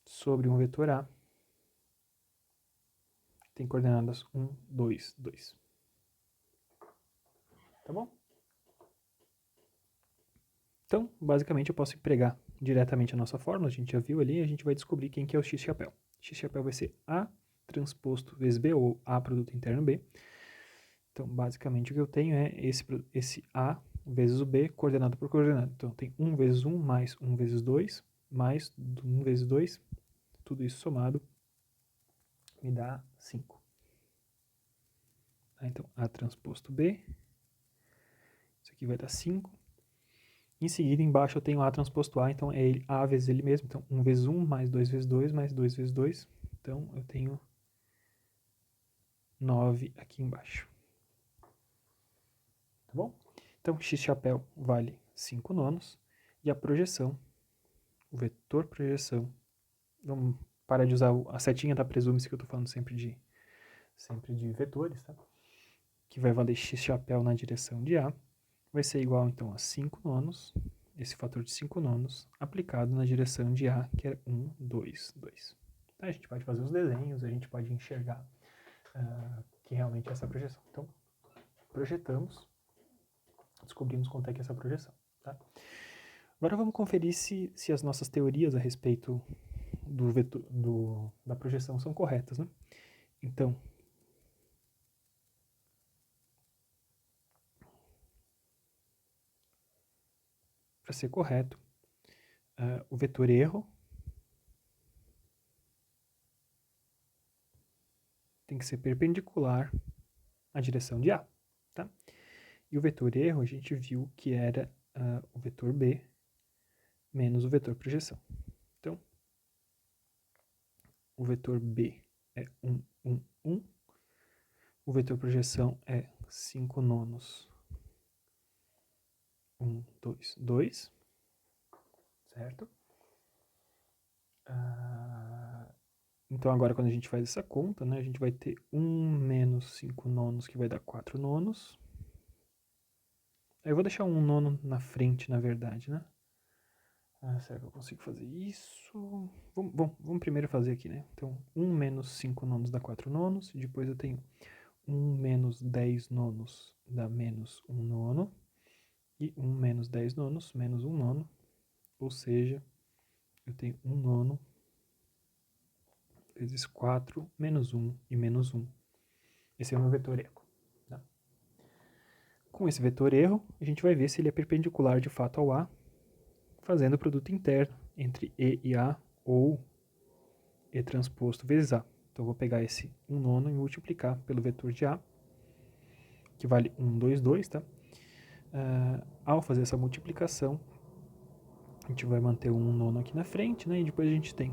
S1: sobre um vetor A. Tem coordenadas 1, 2, 2. Tá bom? Então, basicamente, eu posso empregar diretamente a nossa fórmula, a gente já viu ali, e a gente vai descobrir quem que é o x-chapéu. X-chapéu vai ser A transposto vezes B, ou A produto interno B. Então, basicamente, o que eu tenho é esse A vezes o B, coordenado por coordenado. Então, tem 1 vezes 1 mais 1 vezes 2, mais 1 vezes 2, tudo isso somado me dá 5. Então, A transposto B, isso aqui vai dar 5. Em seguida, embaixo eu tenho A transposto A, então é ele, A vezes ele mesmo. Então, 1 vezes 1, mais 2 vezes 2, mais 2 vezes 2. Então, eu tenho 9 aqui embaixo. Tá bom? Então, x-chapéu vale 5 nonos. E a projeção, o vetor projeção, vamos parar de usar a setinha da presume-se que eu estou falando sempre de vetores, tá? Que vai valer x-chapéu na direção de A. Vai ser igual, então, a 5 nonos, esse fator de 5 nonos, aplicado na direção de A, que é 1, 2, 2. A gente pode fazer os desenhos, a gente pode enxergar que realmente é essa projeção. Então, projetamos, descobrimos quanto é que é essa projeção. Tá? Agora vamos conferir se as nossas teorias a respeito do vetor, da projeção são corretas. Né? Então, para ser correto, o vetor erro tem que ser perpendicular à direção de A. Tá? E o vetor erro, a gente viu que era o vetor B menos o vetor projeção. Então, o vetor B é 1, 1, 1. O vetor projeção é 5 nonos, 1, 2, 2. Certo? Então, agora, quando a gente faz essa conta, né, a gente vai ter 1 menos 5 nonos, que vai dar 4 nonos. Aí eu vou deixar um nono na frente, na verdade, né? Será que eu consigo fazer isso? Vamos primeiro fazer aqui, né? Então, 1 menos 5 nonos dá 4 nonos. E depois eu tenho 1 menos 10 nonos dá menos 1 nono. E 1 menos 10 nonos, menos 1 nono. Ou seja, eu tenho 1 nono vezes 4, menos 1 e menos 1. Esse é o meu vetor erro. Tá? Com esse vetor erro, a gente vai ver se ele é perpendicular de fato ao A, fazendo o produto interno entre E e A, ou E transposto vezes A. Então, eu vou pegar esse 1 nono e multiplicar pelo vetor de A, que vale 1, 2, 2, tá? Ao fazer essa multiplicação, a gente vai manter o 1 nono aqui na frente, né? E depois a gente tem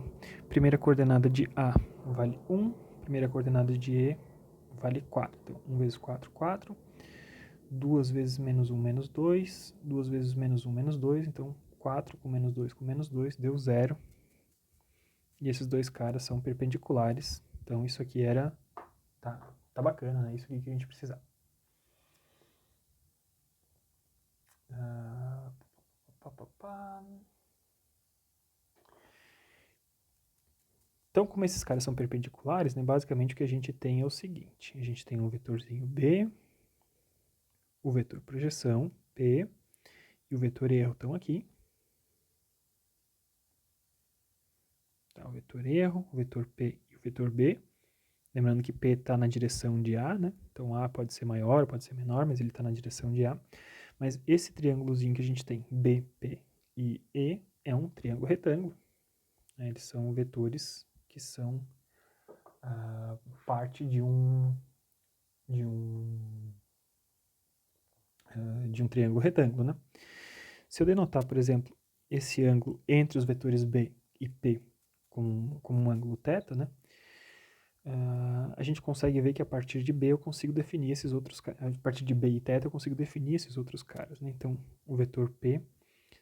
S1: primeira coordenada de A vale 1, primeira coordenada de E vale 4. Então, 1 vezes 4, 4. 2 vezes menos 1, menos 2. 2 vezes menos 1, menos 2. Então, 4 com menos 2 deu 0. E esses dois caras são perpendiculares. Então, isso aqui era... Tá bacana, né? Isso aqui que a gente precisava. Então, como esses caras são perpendiculares, né, basicamente o que a gente tem é o seguinte. A gente tem um vetorzinho B, o vetor projeção, P, e o vetor erro estão aqui. Tá, o vetor erro, o vetor P e o vetor B. Lembrando que P está na direção de A, né? Então A pode ser maior, pode ser menor, mas ele está na direção de A. Mas esse triângulozinho que a gente tem, B, P e E, é um triângulo retângulo. Né? Eles são vetores que são parte de um triângulo retângulo, né? Se eu denotar, por exemplo, esse ângulo entre os vetores B e P como um ângulo θ, né? a gente consegue ver que a partir de B eu consigo definir esses outros caras. A partir de B e θ eu consigo definir esses outros caras, né? Então, o vetor P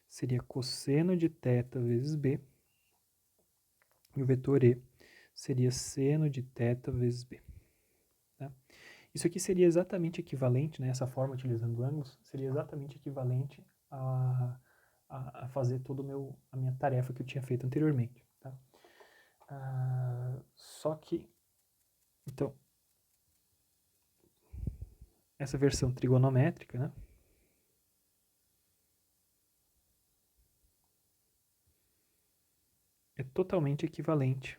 S1: seria cosseno de θ vezes B. E o vetor E seria seno de θ vezes B. Tá? Isso aqui seria exatamente equivalente, né? Essa forma utilizando ângulos, seria exatamente equivalente a fazer toda a minha tarefa que eu tinha feito anteriormente. Tá? Só que, então, essa versão trigonométrica, né? É totalmente equivalente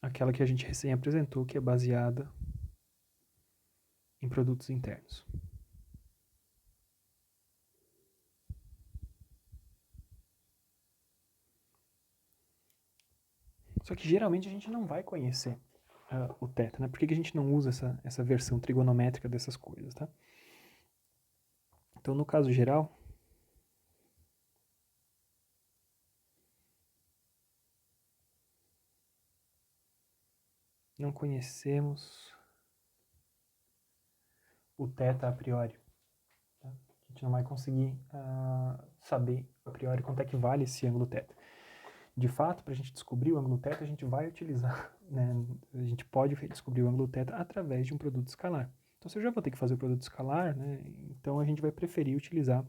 S1: àquela que a gente recém apresentou, que é baseada em produtos internos. Só que geralmente a gente não vai conhecer o θ, né? Por que a gente não usa essa versão trigonométrica dessas coisas, tá? Então, no caso geral, não conhecemos o θ a priori. Tá? A gente não vai conseguir saber a priori quanto é que vale esse ângulo θ. De fato, para a gente descobrir o ângulo θ, a gente vai utilizar, né? A gente pode descobrir o ângulo θ através de um produto escalar. Então, se eu já vou ter que fazer o produto escalar, né? Então a gente vai preferir utilizar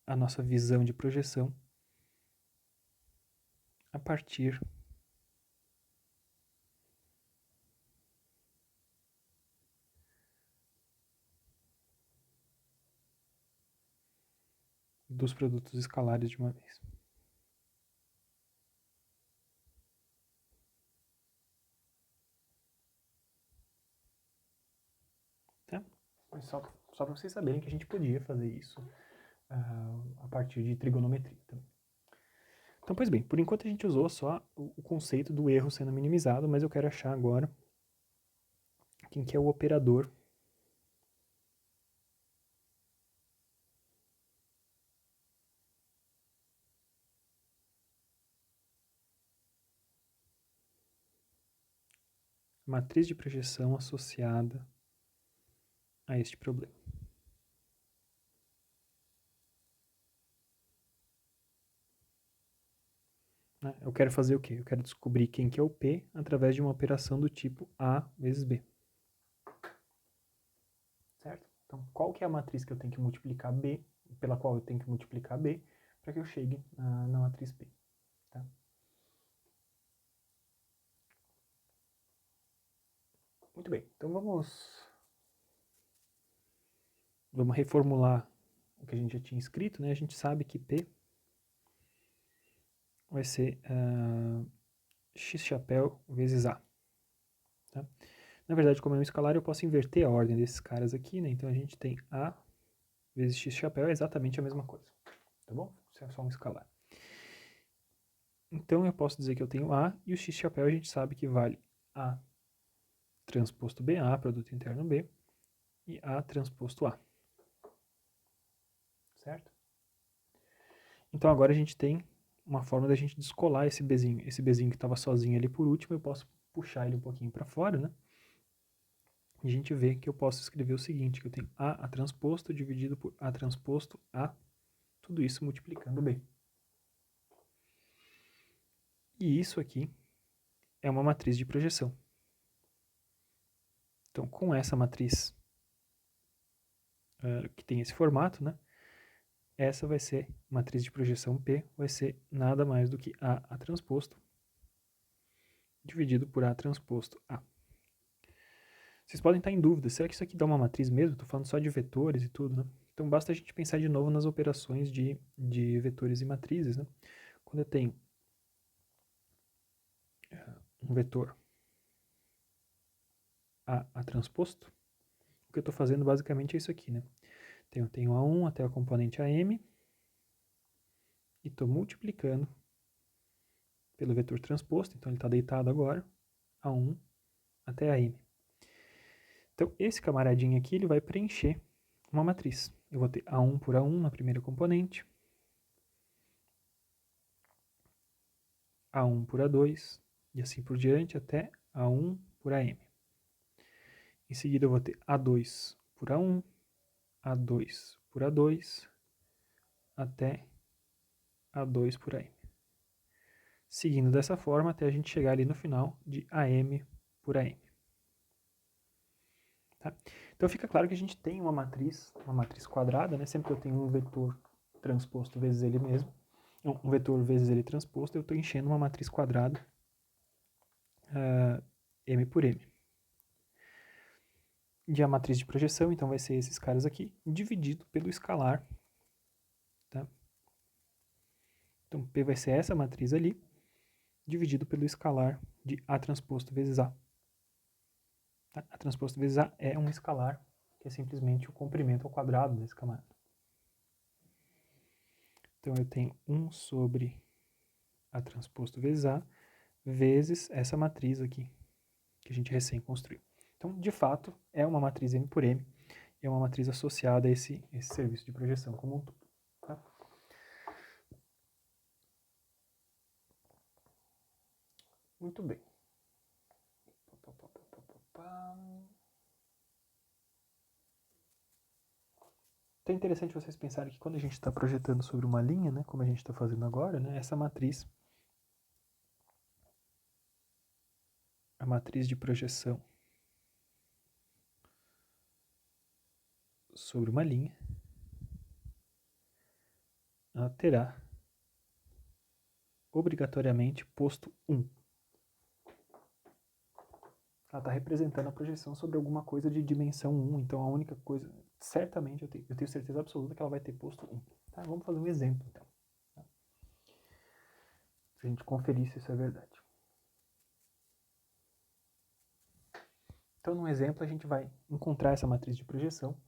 S1: a nossa visão de projeção a partir dos produtos escalares de uma vez. Tá? Mas só para vocês saberem que a gente podia fazer isso a partir de trigonometria também. Então, pois bem, por enquanto a gente usou só o conceito do erro sendo minimizado, mas eu quero achar agora quem que é o operador matriz de projeção associada a este problema. Eu quero fazer o quê? Eu quero descobrir quem que é o P através de uma operação do tipo A vezes B. Certo? Então, qual que é a matriz que eu tenho que multiplicar B, pela qual eu tenho que multiplicar B, para que eu chegue na matriz P. Tá? Muito bem, então vamos reformular o que a gente já tinha escrito, né? A gente sabe que P vai ser x chapéu vezes A. Tá? Na verdade, como é um escalar, eu posso inverter a ordem desses caras aqui, né? Então a gente tem A vezes x chapéu é exatamente a mesma coisa. Tá bom? Isso é só um escalar. Então eu posso dizer que eu tenho A e o x chapéu a gente sabe que vale A transposto B, A, produto interno B, e A transposto A. Certo? Então agora a gente tem uma forma da gente descolar esse Bzinho. Esse Bzinho que estava sozinho ali por último, eu posso puxar ele um pouquinho para fora, né? E a gente vê que eu posso escrever o seguinte, que eu tenho A transposto dividido por A transposto A, tudo isso multiplicando B. E isso aqui é uma matriz de projeção. Então, com essa matriz que tem esse formato, né? Essa vai ser, matriz de projeção P, vai ser nada mais do que A transposto dividido por A transposto A. Vocês podem estar em dúvida, será que isso aqui dá uma matriz mesmo? Estou falando só de vetores e tudo, né? Então basta a gente pensar de novo nas operações de vetores e matrizes, né? Quando eu tenho um vetor A transposto, o que eu estou fazendo basicamente é isso aqui, né? Então eu tenho A1 até a componente AM e estou multiplicando pelo vetor transposto, então ele está deitado agora, A1 até AM. Então, esse camaradinho aqui, ele vai preencher uma matriz. Eu vou ter A1 por A1 na primeira componente, A1 por A2, e assim por diante, até A1 por AM. Em seguida, eu vou ter A2 por A1, A2 por A2, até A2 por AM. Seguindo dessa forma, até a gente chegar ali no final de AM por AM. Tá? Então fica claro que a gente tem uma matriz quadrada, né? Sempre que eu tenho um vetor transposto vezes ele mesmo, um vetor vezes ele transposto, eu estou enchendo uma matriz quadrada M por M. E a matriz de projeção, então, vai ser esses caras aqui, dividido pelo escalar. Tá? Então, P vai ser essa matriz ali, dividido pelo escalar de A transposto vezes A. Tá? A transposto vezes A é um escalar, que é simplesmente o comprimento ao quadrado desse camarada. Então, eu tenho 1 sobre A transposto vezes A, vezes essa matriz aqui, que a gente recém construiu. Então, de fato, é uma matriz M por M, e é uma matriz associada a esse serviço de projeção como um todo. Tá? Muito bem. Então é interessante vocês pensarem que quando a gente está projetando sobre uma linha, né, como a gente está fazendo agora, né, essa matriz, a matriz de projeção sobre uma linha, ela terá obrigatoriamente posto 1. Ela está representando a projeção sobre alguma coisa de dimensão 1, então a única coisa, certamente, eu tenho certeza absoluta que ela vai ter posto 1. Tá? Vamos fazer um exemplo, então. Tá? Pra gente conferir se isso é verdade. Então, no exemplo, a gente vai encontrar essa matriz de projeção.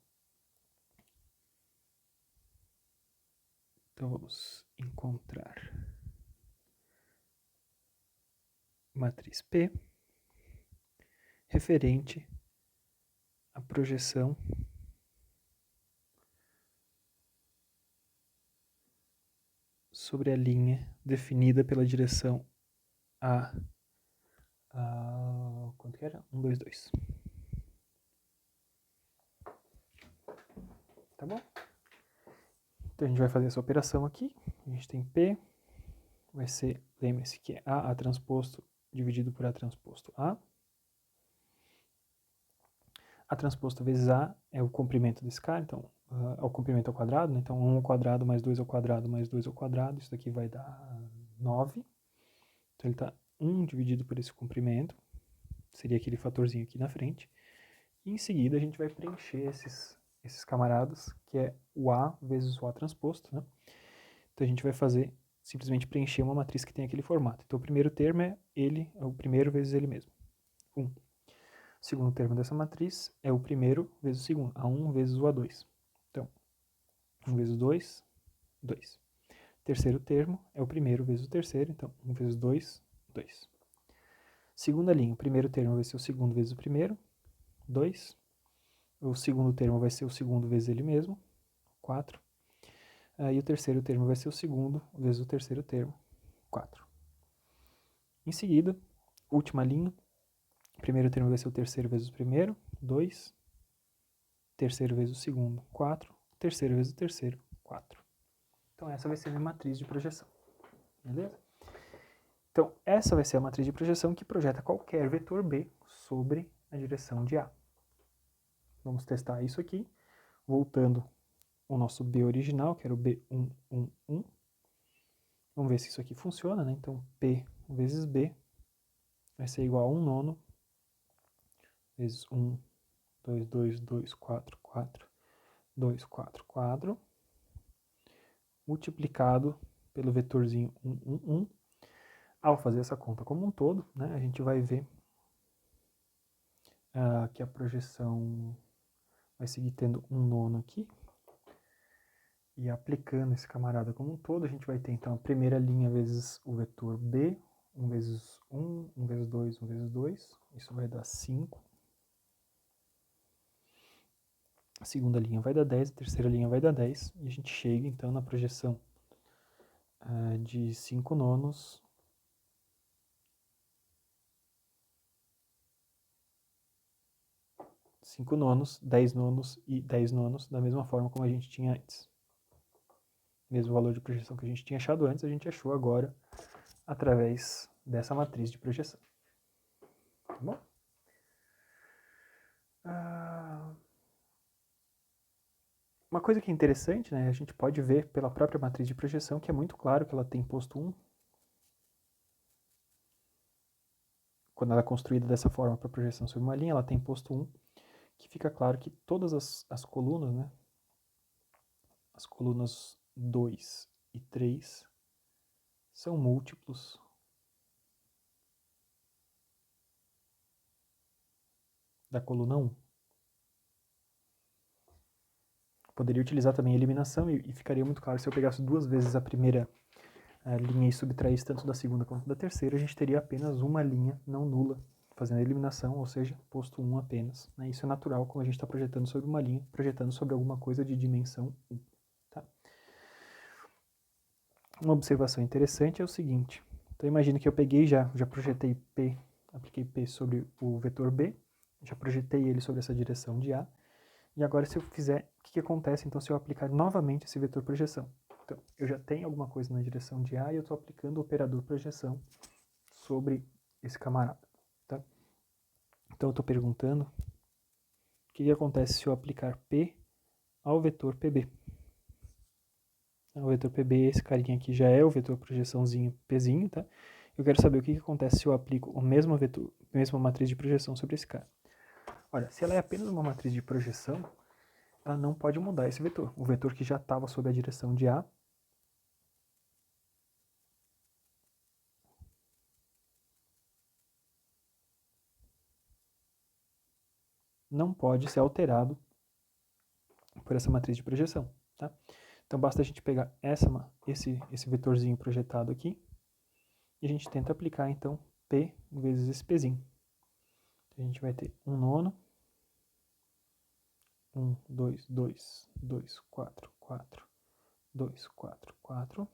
S1: Então, vamos encontrar matriz P referente à projeção sobre a linha definida pela direção quanto que era? 1, 2, 2. Tá bom? Então a gente vai fazer essa operação aqui. A gente tem P, vai ser, lembre-se que é A transposto dividido por A transposto A. A transposto vezes A é o comprimento desse cara, então é o comprimento ao quadrado, né? Então 1 ao quadrado mais 2 ao quadrado mais 2 ao quadrado, isso daqui vai dar 9. Então ele está 1 dividido por esse comprimento, seria aquele fatorzinho aqui na frente. E em seguida a gente vai preencher esses camaradas, que é o A vezes o A transposto, né? Então a gente vai fazer, simplesmente preencher uma matriz que tem aquele formato. Então o primeiro termo é ele, é o primeiro vezes ele mesmo, 1. O segundo termo dessa matriz é o primeiro vezes o segundo, A1 vezes o A2. Então, 1 vezes 2, 2. Terceiro termo é o primeiro vezes o terceiro, então 1 vezes 2, 2. Segunda linha, o primeiro termo vai ser o segundo vezes o primeiro, 2. O segundo termo vai ser o segundo vezes ele mesmo, 4. E o terceiro termo vai ser o segundo vezes o terceiro termo, 4. Em seguida, última linha, o primeiro termo vai ser o terceiro vezes o primeiro, 2. Terceiro vezes o segundo, 4. Terceiro vezes o terceiro, 4. Então essa vai ser a minha matriz de projeção. Beleza? Então essa vai ser a matriz de projeção que projeta qualquer vetor B sobre a direção de A. Vamos testar isso aqui, voltando ao nosso B original, que era o B1, 1, 1. Vamos ver se isso aqui funciona, né? Então, P vezes B vai ser igual a 1 nono vezes 1, 2, 2, 2, 4, 4, 2, 4, 4, multiplicado pelo vetorzinho 1, 1, 1. Ao fazer essa conta como um todo, né, a gente vai ver que a projeção vai seguir tendo um nono aqui. E aplicando esse camarada como um todo, a gente vai ter então a primeira linha vezes o vetor B, 1 vezes 1, 1 vezes 2, 1 vezes 2. Isso vai dar 5. a segunda linha vai dar 10, a terceira linha vai dar 10, e a gente chega então na projeção de 5 nonos, cinco nonos, 10 nonos e 10 nonos, da mesma forma como a gente tinha antes. Mesmo valor de projeção que a gente tinha achado antes, a gente achou agora através dessa matriz de projeção. Tá bom? Uma coisa que é interessante, né, a gente pode ver pela própria matriz de projeção que é muito claro que ela tem posto 1. Quando ela é construída dessa forma para projeção sobre uma linha, ela tem posto 1, que fica claro que todas as colunas, né, as colunas 2 e 3, são múltiplos da coluna 1. Poderia utilizar também a eliminação e ficaria muito claro se eu pegasse duas vezes a primeira linha e subtraísse tanto da segunda quanto da terceira, a gente teria apenas uma linha não nula, fazendo a eliminação, ou seja, posto 1 apenas. Né? Isso é natural quando a gente está projetando sobre uma linha, projetando sobre alguma coisa de dimensão 1. Tá? Uma observação interessante é o seguinte, então imagina que eu peguei já projetei P, apliquei P sobre o vetor B, já projetei ele sobre essa direção de A, e agora se eu fizer, o que acontece então se eu aplicar novamente esse vetor projeção? Então, eu já tenho alguma coisa na direção de A e eu estou aplicando o operador projeção sobre esse camarada. Tá? Então, eu estou perguntando o que acontece se eu aplicar P ao vetor PB. O vetor PB, esse carinha aqui, já é o vetor projeçãozinho Pzinho, tá? Eu quero saber o que acontece se eu aplico o mesmo vetor, a mesma matriz de projeção sobre esse cara. Olha, se ela é apenas uma matriz de projeção, ela não pode mudar esse vetor. O vetor que já estava sob a direção de A não pode ser alterado por essa matriz de projeção. Tá? Então basta a gente pegar esse vetorzinho projetado aqui e a gente tenta aplicar então P vezes esse Pzinho. A gente vai ter 1 nono, 1, 2, 2, 2, 4, 4, 2, 4, 4,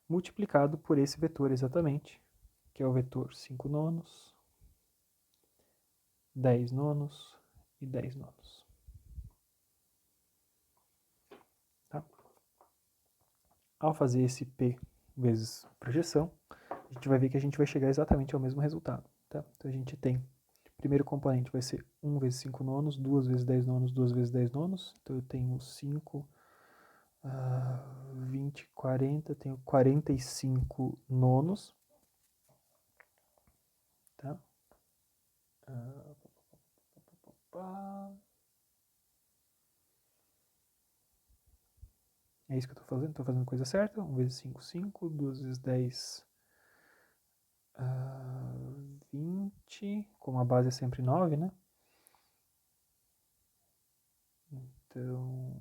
S1: multiplicado por esse vetor exatamente, que é o vetor 5 nonos, 10 nonos e 10 nonos. Tá? Ao fazer esse P vezes projeção, a gente vai ver que a gente vai chegar exatamente ao mesmo resultado. Tá? Então a gente tem, o primeiro componente vai ser 1 vezes 5 nonos, 2 vezes 10 nonos, 2 vezes 10 nonos. Então eu tenho 5, 20, 40, tenho 45 nonos. Tá? É isso que eu estou fazendo a coisa certa. 1 vezes 5, 5, 2 vezes 10, 20, como a base é sempre 9, né? Então,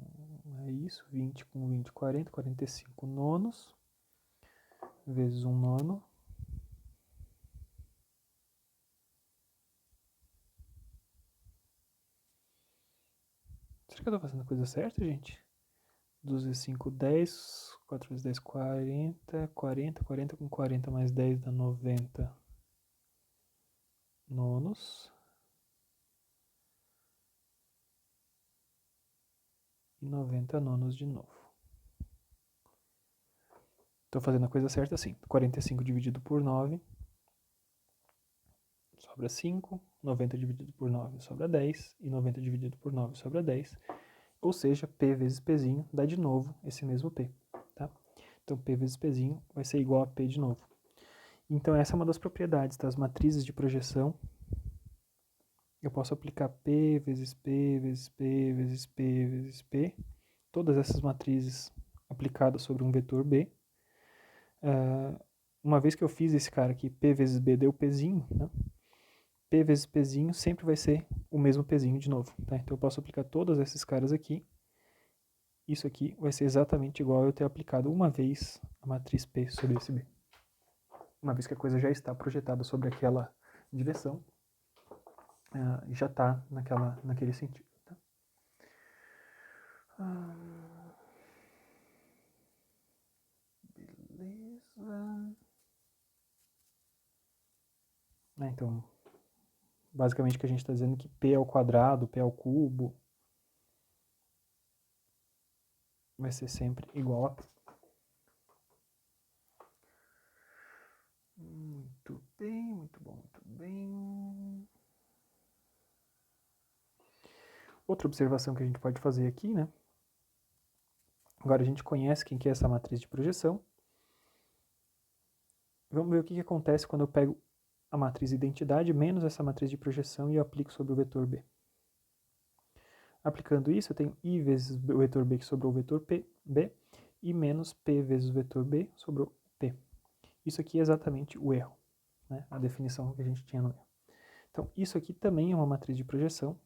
S1: é isso, 20 com 20, 40, 45 nonos, vezes 1 nono. Será que eu estou fazendo a coisa certa, gente? 2 vezes 5, 10, 4 vezes 10, 40, 40, 40 com 40 mais 10 dá 90 nonos. E 90 nonos de novo. Estou fazendo a coisa certa assim. 45 dividido por 9 sobra 5. 90 dividido por 9 sobra 10. E 90 dividido por 9 sobra 10. Ou seja, P vezes Pzinho dá de novo esse mesmo P. Tá? Então, P vezes Pzinho vai ser igual a P de novo. Então, essa é uma das propriedades das matrizes de projeção. Eu posso aplicar P vezes P vezes P vezes P vezes P. Todas essas matrizes aplicadas sobre um vetor B. Uma vez que eu fiz esse cara aqui, P vezes B deu Pzinho, né? P vezes Pzinho sempre vai ser o mesmo Pzinho de novo. Tá? Então eu posso aplicar todos esses caras aqui. Isso aqui vai ser exatamente igual a eu ter aplicado uma vez a matriz P sobre esse B. Uma vez que a coisa já está projetada sobre aquela direção, já está naquele sentido. Tá? Beleza. Então, basicamente o que a gente está dizendo é que P ao quadrado, P ao cubo, vai ser sempre igual a P. Muito bem, muito bom, muito bem. Outra observação que a gente pode fazer aqui, né? Agora a gente conhece quem que é essa matriz de projeção. Vamos ver o que acontece quando eu pego a matriz identidade menos essa matriz de projeção e eu aplico sobre o vetor B. Aplicando isso, eu tenho I vezes o vetor B que sobrou o vetor B, e menos P vezes o vetor B sobrou P. Isso aqui é exatamente o erro, né? A definição que a gente tinha no erro. Então, isso aqui também é uma matriz de projeção.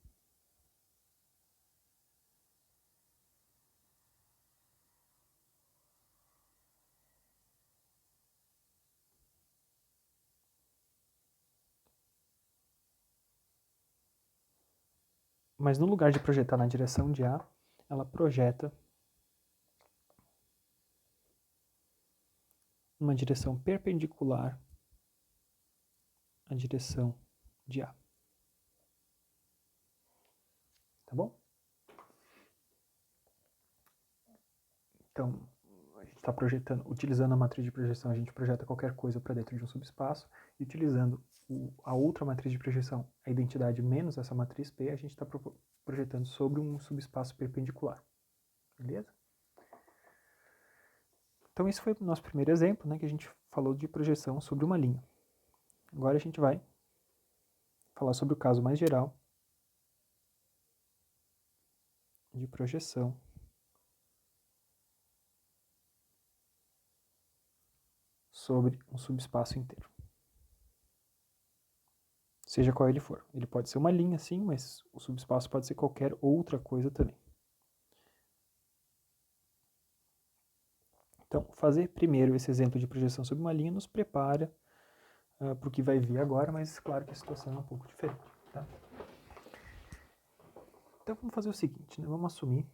S1: Mas no lugar de projetar na direção de A, ela projeta uma direção perpendicular à direção de A. Tá bom? Então, a gente está projetando, utilizando a matriz de projeção, a gente projeta qualquer coisa para dentro de um subespaço, e utilizando a outra matriz de projeção, a identidade menos essa matriz P, a gente está projetando sobre um subespaço perpendicular. Beleza? Então, esse foi o nosso primeiro exemplo, né, que a gente falou de projeção sobre uma linha. Agora a gente vai falar sobre o caso mais geral de projeção sobre um subespaço inteiro. Seja qual ele for. Ele pode ser uma linha, sim, mas o subespaço pode ser qualquer outra coisa também. Então, fazer primeiro esse exemplo de projeção sobre uma linha nos prepara para o que vai vir agora, mas claro que a situação é um pouco diferente. Tá? Então, vamos fazer o seguinte, né? Vamos assumir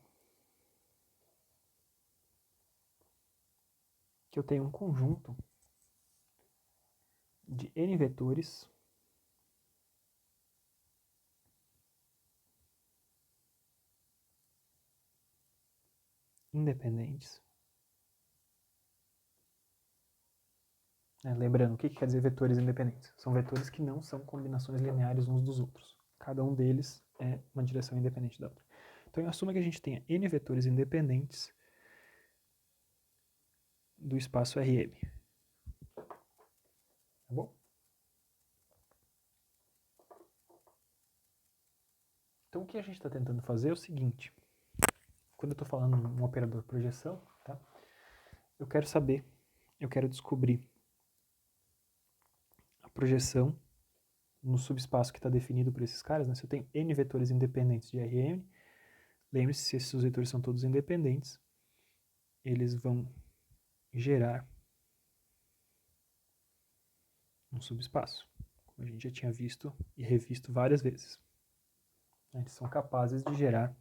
S1: que eu tenho um conjunto de n vetores independentes. Lembrando, o que quer dizer vetores independentes? São vetores que não são combinações lineares uns dos outros. Cada um deles é uma direção independente da outra. Então, assuma que a gente tenha n vetores independentes do espaço Rm. Tá bom? Então, o que a gente está tentando fazer é o seguinte. Quando eu estou falando de um operador projeção, tá? Eu quero descobrir a projeção no subespaço que está definido por esses caras, né? Se eu tenho n vetores independentes de Rm, lembre-se, se esses vetores são todos independentes, eles vão gerar um subespaço, como a gente já tinha visto e revisto várias vezes. Eles são capazes de gerar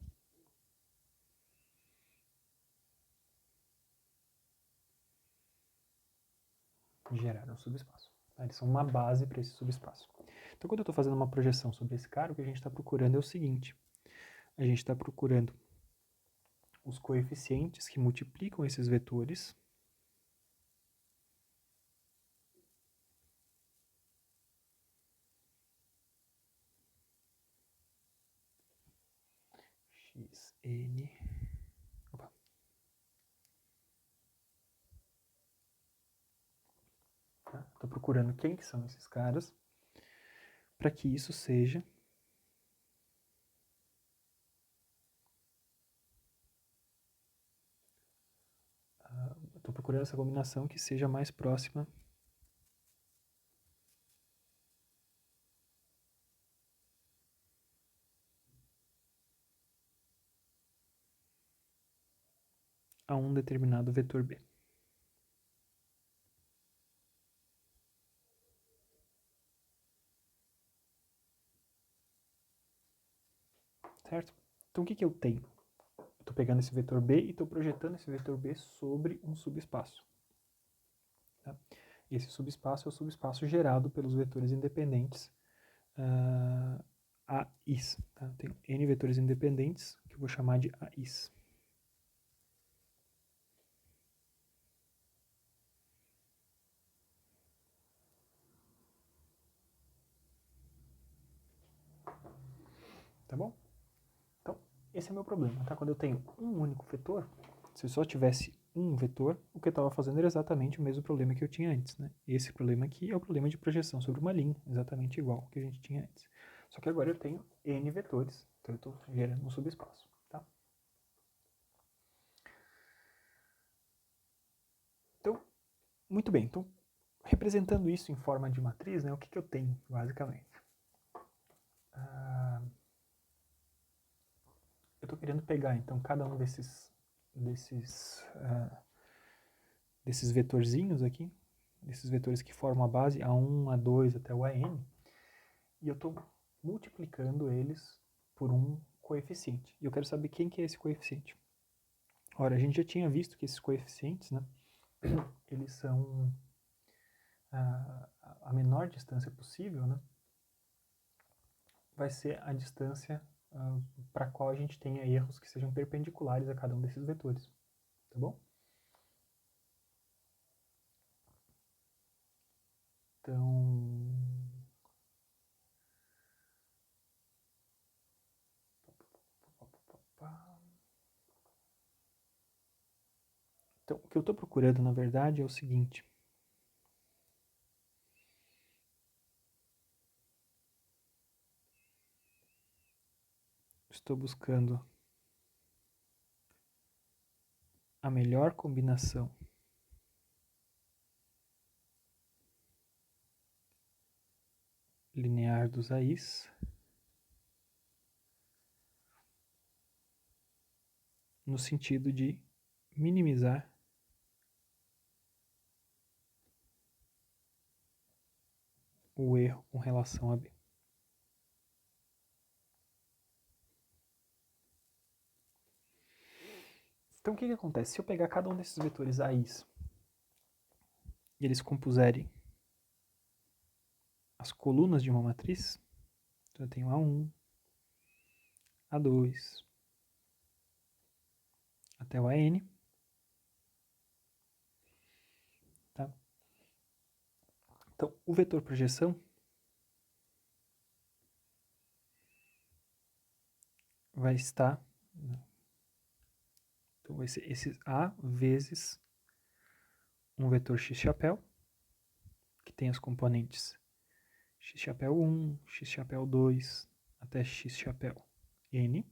S1: um subespaço. Eles são uma base para esse subespaço. Então, quando eu estou fazendo uma projeção sobre esse cara, o que a gente está procurando é o seguinte. A gente está procurando os coeficientes que multiplicam esses vetores xn. Estou procurando quem que são esses caras para que isso seja estou procurando essa combinação que seja mais próxima a um determinado vetor B. Certo? Então, o que eu tenho? Eu estou pegando esse vetor B e estou projetando esse vetor B sobre um subespaço. Tá? Esse subespaço é o subespaço gerado pelos vetores independentes AIs. Tá? Eu tenho N vetores independentes, que eu vou chamar de AIs. Tá bom? Então, esse é o meu problema, tá? Quando eu tenho um único vetor, se eu só tivesse um vetor, o que eu estava fazendo era exatamente o mesmo problema que eu tinha antes, né? Esse problema aqui é o problema de projeção sobre uma linha, exatamente igual ao que a gente tinha antes. Só que agora eu tenho N vetores, então eu estou gerando um subespaço, tá? Então, muito bem. Então, representando isso em forma de matriz, né, o que eu tenho, basicamente? Eu estou querendo pegar, então, cada um desses vetorzinhos aqui, desses vetores que formam a base, A1, A2 até o AN, e eu estou multiplicando eles por um coeficiente. E eu quero saber quem que é esse coeficiente. Ora, a gente já tinha visto que esses coeficientes, né, eles são a menor distância possível, né, vai ser a distância para a qual a gente tenha erros que sejam perpendiculares a cada um desses vetores. Tá bom? Então, o que eu estou procurando, na verdade, é o seguinte. Estou buscando a melhor combinação linear dos AIs no sentido de minimizar o erro com relação a B. Então, o que acontece? Se eu pegar cada um desses vetores AIs e eles compuserem as colunas de uma matriz, então eu tenho A1, A2, até o AN, tá? Então, o vetor projeção vai estar, então vai ser esses A vezes um vetor x chapéu, que tem as componentes x chapéu 1, x chapéu 2, até x chapéu n.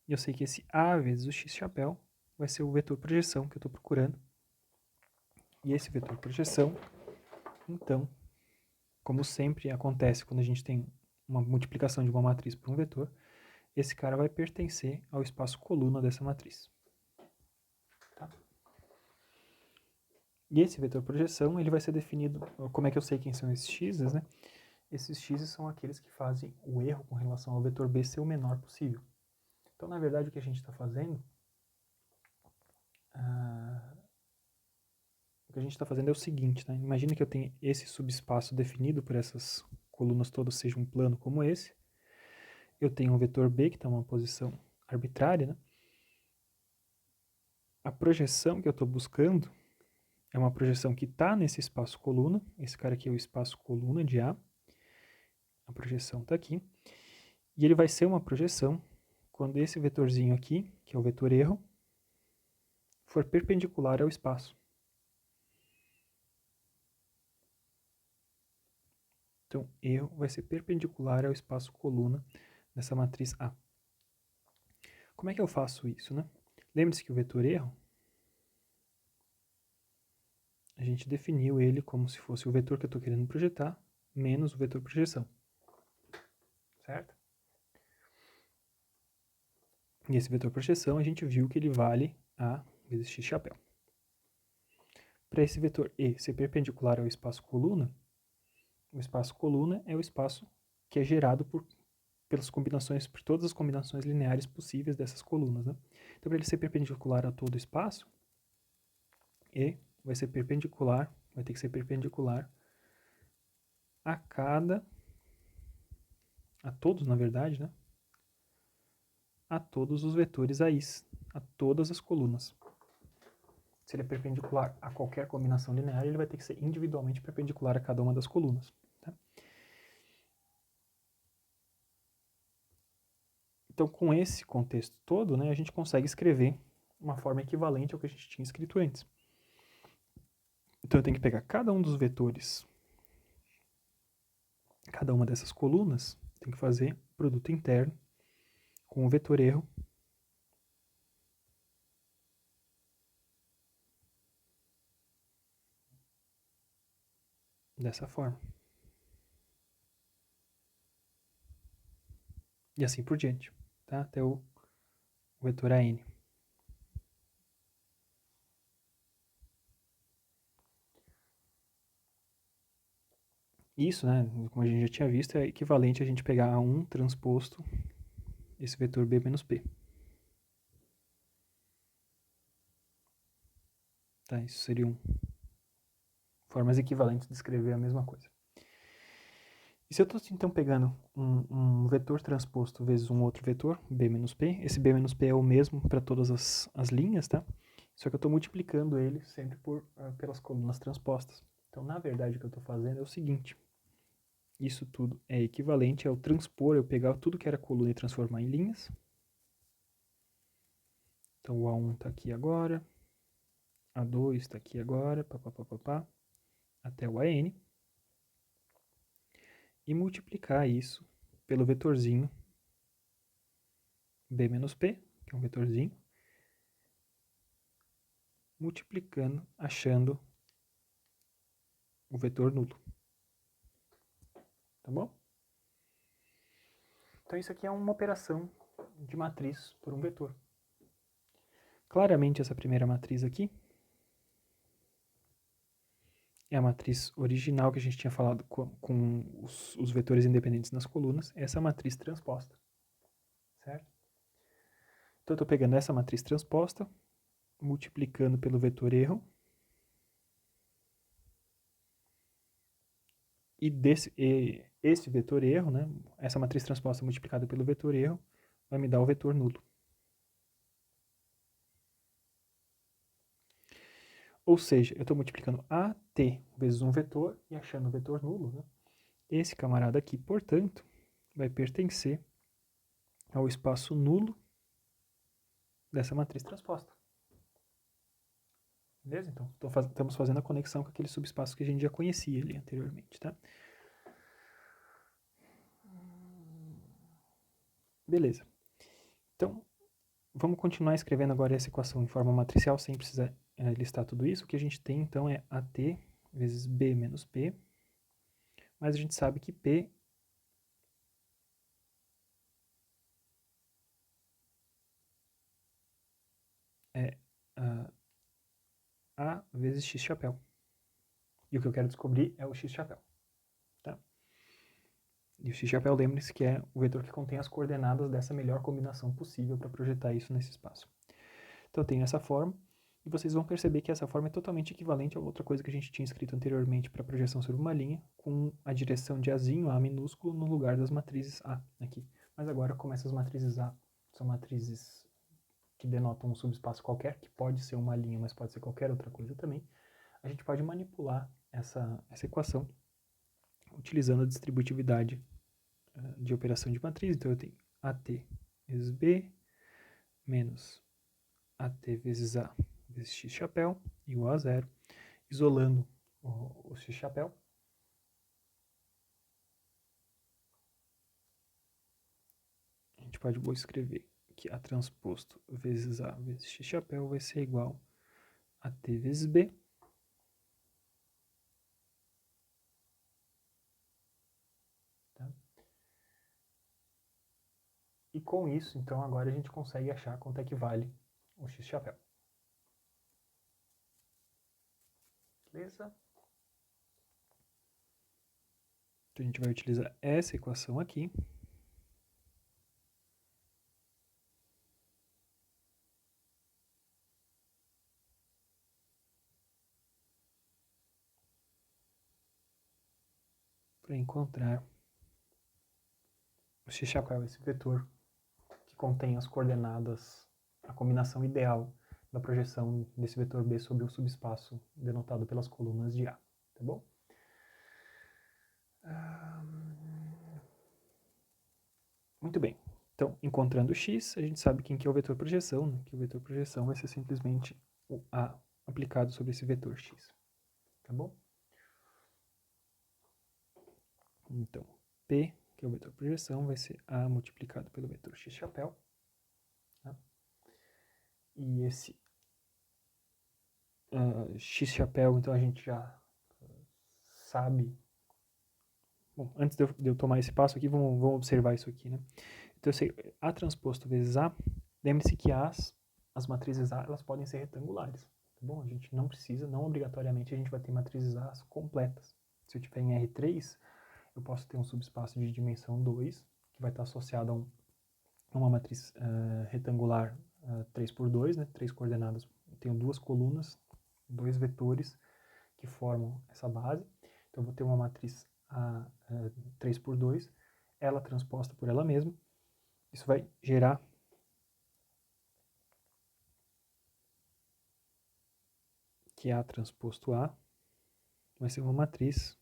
S1: E eu sei que esse A vezes o x chapéu vai ser o vetor projeção que eu estou procurando. E esse vetor projeção, então, como sempre acontece quando a gente tem uma multiplicação de uma matriz por um vetor, esse cara vai pertencer ao espaço coluna dessa matriz. Tá? E esse vetor projeção, ele vai ser definido, como é que eu sei quem são esses x's, né? Esses x's são aqueles que fazem o erro com relação ao vetor B ser o menor possível. Então, na verdade, o que a gente está fazendo, é o seguinte, né? Imagina que eu tenho esse subespaço definido por essas colunas todas, seja um plano como esse. Eu tenho um vetor B que está em uma posição arbitrária, né? A projeção que eu estou buscando é uma projeção que está nesse espaço coluna. Esse cara aqui é o espaço coluna de A. A projeção está aqui. E ele vai ser uma projeção quando esse vetorzinho aqui, que é o vetor erro, for perpendicular ao espaço. Então, erro vai ser perpendicular ao espaço coluna dessa matriz A. Como é que eu faço isso, né? Lembre-se que o vetor erro, a gente definiu ele como se fosse o vetor que eu estou querendo projetar, menos o vetor projeção. Certo? E esse vetor projeção, a gente viu que ele vale A vezes x chapéu. Para esse vetor E ser perpendicular ao espaço coluna, o espaço coluna é o espaço que é gerado por por todas as combinações lineares possíveis dessas colunas, né? Então, para ele ser perpendicular a todo o espaço, E vai ter que ser perpendicular a todos, na verdade, né? A todos os vetores AIs, a todas as colunas. Se ele é perpendicular a qualquer combinação linear, ele vai ter que ser individualmente perpendicular a cada uma das colunas. Tá? Então, com esse contexto todo, né, a gente consegue escrever uma forma equivalente ao que a gente tinha escrito antes. Então, eu tenho que pegar cada um dos vetores, cada uma dessas colunas, tem que fazer produto interno com o vetor erro dessa forma. E assim por diante, tá? Até o vetor AN. Isso, né, como a gente já tinha visto, é equivalente a gente pegar A1 transposto esse vetor B menos P. Tá, isso seriam formas equivalentes de escrever a mesma coisa. E se eu estou então pegando um vetor transposto vezes um outro vetor, B menos P, esse B menos P é o mesmo para todas as linhas, tá? Só que eu estou multiplicando ele sempre pelas colunas transpostas. Então, na verdade, o que eu estou fazendo é o seguinte. Isso tudo é equivalente ao transpor, eu pegar tudo que era coluna e transformar em linhas. Então, o A1 está aqui agora, A2 está aqui agora, até o AN. E multiplicar isso pelo vetorzinho B menos P, que é um vetorzinho, multiplicando, achando o vetor nulo. Tá bom? Então isso aqui é uma operação de matriz por um vetor. Claramente essa primeira matriz aqui é a matriz original que a gente tinha falado com os vetores independentes nas colunas, essa é a matriz transposta, certo? Então eu estou pegando essa matriz transposta, multiplicando pelo vetor erro, e esse vetor erro, né, essa matriz transposta multiplicada pelo vetor erro, vai me dar o vetor nulo. Ou seja, eu estou multiplicando AT vezes um vetor e achando o vetor nulo. Né? Esse camarada aqui, portanto, vai pertencer ao espaço nulo dessa matriz transposta. Beleza? Então, estamos fazendo a conexão com aquele subespaço que a gente já conhecia ali anteriormente, tá? Beleza. Então, vamos continuar escrevendo agora essa equação em forma matricial sem precisar listar tudo isso. O que a gente tem, então, é AT vezes B menos P, mas a gente sabe que P é A vezes X chapéu. E o que eu quero descobrir é o X chapéu. Tá? E o X chapéu, lembre-se que é o vetor que contém as coordenadas dessa melhor combinação possível para projetar isso nesse espaço. Então eu tenho essa forma, e vocês vão perceber que essa forma é totalmente equivalente a outra coisa que a gente tinha escrito anteriormente para projeção sobre uma linha, com a direção de Azinho, A minúsculo, no lugar das matrizes A aqui. Mas agora, como essas matrizes A são matrizes que denotam um subespaço qualquer, que pode ser uma linha, mas pode ser qualquer outra coisa também, a gente pode manipular essa equação utilizando a distributividade de operação de matriz. Então eu tenho AT vezes B menos AT vezes A vezes X chapéu igual a zero, isolando o X chapéu. A gente pode escrever que A transposto vezes A vezes X chapéu vai ser igual a T vezes B. Tá? E com isso, então, agora a gente consegue achar quanto é que vale o X chapéu. Beleza? Então a gente vai utilizar essa equação aqui para encontrar o x-chapéu, esse vetor que contém as coordenadas, a combinação ideal da projeção desse vetor B sobre o subespaço denotado pelas colunas de A, tá bom? Muito bem. Então, encontrando o x, a gente sabe quem que é o vetor projeção, né? Que o vetor projeção vai ser simplesmente o A aplicado sobre esse vetor x, tá bom? Então, P, que é o vetor projeção, vai ser A multiplicado pelo vetor x-chapéu. Tá? E esse x-chapéu, então a gente já sabe. Bom, antes de eu tomar esse passo aqui, vamos observar isso aqui, né? Então, eu sei, A transposto vezes A, lembre-se que as matrizes A, elas podem ser retangulares, tá bom? A gente não precisa, não obrigatoriamente, a gente vai ter matrizes A completas. Se eu tiver em R3, eu posso ter um subespaço de dimensão 2, que vai estar associado a uma matriz retangular 3x2, né? 3 coordenadas. Eu tenho duas colunas, dois vetores que formam essa base. Então, eu vou ter uma matriz A 3x2, ela transposta por ela mesma. Isso vai gerar que A transposto A vai ser uma matriz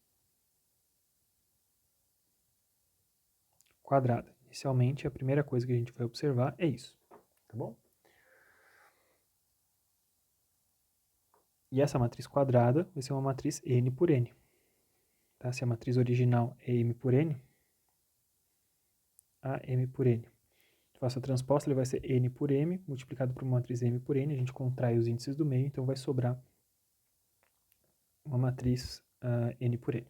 S1: quadrada. Inicialmente, a primeira coisa que a gente vai observar é isso, tá bom? E essa matriz quadrada vai ser uma matriz N por N. Tá? Se a matriz original é M por N, a M por N. Eu faço a transposta, ele vai ser N por M, multiplicado por uma matriz M por N, a gente contrai os índices do meio, então vai sobrar uma matriz N por N.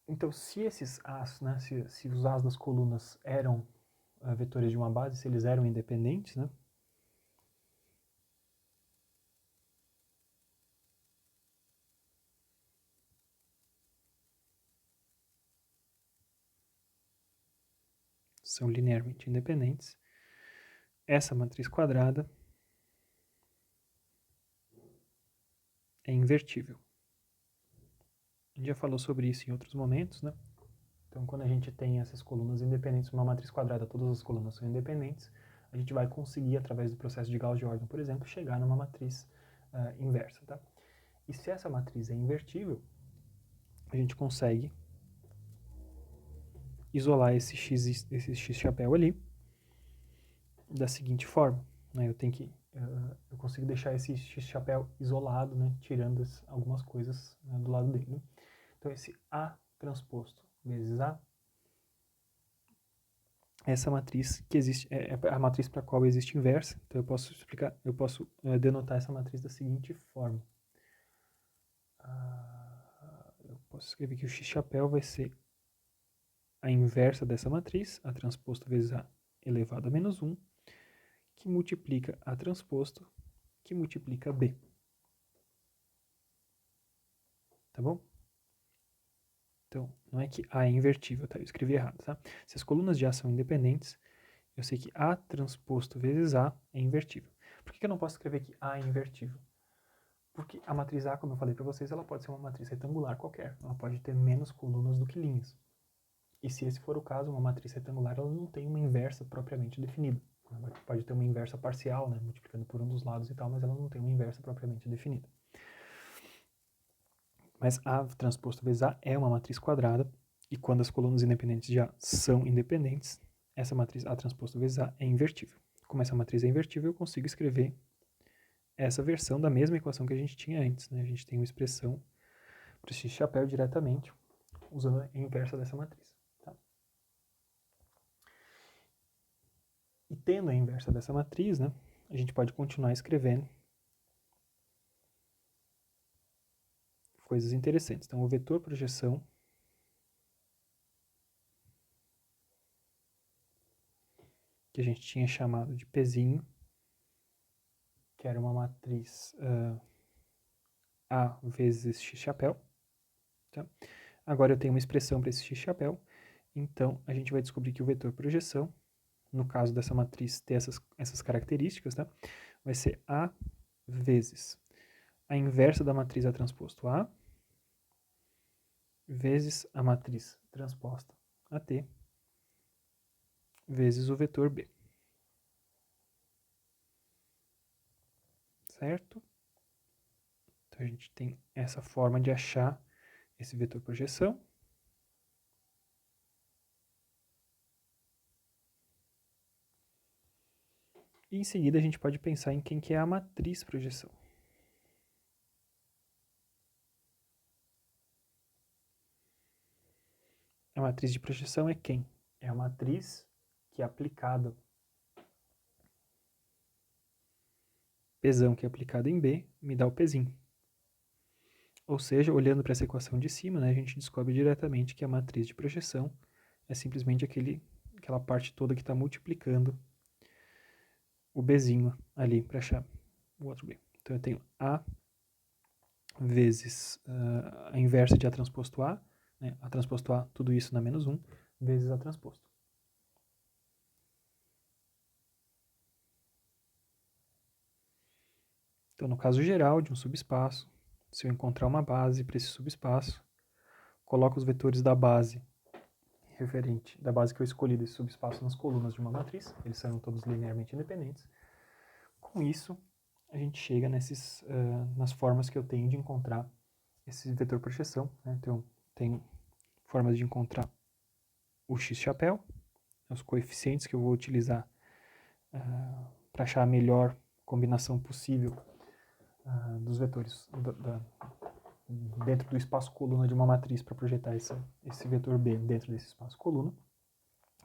S1: Então, se esses As, né, se os As das colunas eram vetores de uma base, se eles eram independentes, né, são linearmente independentes, essa matriz quadrada é invertível. A gente já falou sobre isso em outros momentos, né? Então, quando a gente tem essas colunas independentes, uma matriz quadrada, todas as colunas são independentes, a gente vai conseguir, através do processo de Gauss-Jordan, por exemplo, chegar numa matriz inversa, tá? E se essa matriz é invertível, a gente consegue isolar esse x-chapéu ali da seguinte forma, né? Eu consigo deixar esse x-chapéu isolado, né? Tirando algumas coisas do lado dele, né? Então, esse A transposto vezes A, essa matriz que existe, é a matriz para a qual existe inversa. Então, eu posso denotar essa matriz da seguinte forma. Eu posso escrever que o x-chapéu vai ser a inversa dessa matriz, A transposto vezes A elevado a menos 1, que multiplica A transposto, que multiplica B. Tá bom? Então, não é que A é invertível, tá? Eu escrevi errado, tá? Se as colunas de A são independentes, eu sei que A transposto vezes A é invertível. Por que eu não posso escrever que A é invertível? Porque a matriz A, como eu falei para vocês, ela pode ser uma matriz retangular qualquer. Ela pode ter menos colunas do que linhas. E se esse for o caso, uma matriz retangular ela não tem uma inversa propriamente definida. Ela pode ter uma inversa parcial, né, multiplicando por um dos lados e tal, mas ela não tem uma inversa propriamente definida. Mas A transposto vezes A é uma matriz quadrada, e quando as colunas independentes de A são independentes, essa matriz A transposto vezes A é invertível. Como essa matriz é invertível, eu consigo escrever essa versão da mesma equação que a gente tinha antes, né? A gente tem uma expressão para o x-chapéu diretamente, usando a inversa dessa matriz. Tá? E tendo a inversa dessa matriz, né, a gente pode continuar escrevendo coisas interessantes. Então, o vetor projeção que a gente tinha chamado de Pzinho, que era uma matriz A vezes x-chapéu. Tá? Agora eu tenho uma expressão para esse x-chapéu, então a gente vai descobrir que o vetor projeção, no caso dessa matriz ter essas características, tá? Vai ser A vezes a inversa da matriz A transposto A, vezes a matriz transposta a T vezes o vetor B. Certo? Então, a gente tem essa forma de achar esse vetor projeção. E em seguida a gente pode pensar em quem que é a matriz projeção. A matriz de projeção é quem? É a matriz que é aplicada, Pzão que é aplicado em B, me dá o Pzinho. Ou seja, olhando para essa equação de cima, né, a gente descobre diretamente que a matriz de projeção é simplesmente aquela parte toda que está multiplicando o Bzinho ali para achar o outro B. Então eu tenho A vezes a inversa de A transposto A, né, A transposto A, tudo isso na menos 1, vezes A transposto. Então, no caso geral de um subespaço, se eu encontrar uma base para esse subespaço, coloco os vetores da base referente, da base que eu escolhi desse subespaço nas colunas de uma matriz, eles são todos linearmente independentes. Com isso, a gente chega nas formas que eu tenho de encontrar esse vetor projeção. Né? Então, tenho formas de encontrar o x-chapéu, os coeficientes que eu vou utilizar para achar a melhor combinação possível dos vetores dentro do espaço coluna de uma matriz para projetar esse vetor B dentro desse espaço coluna.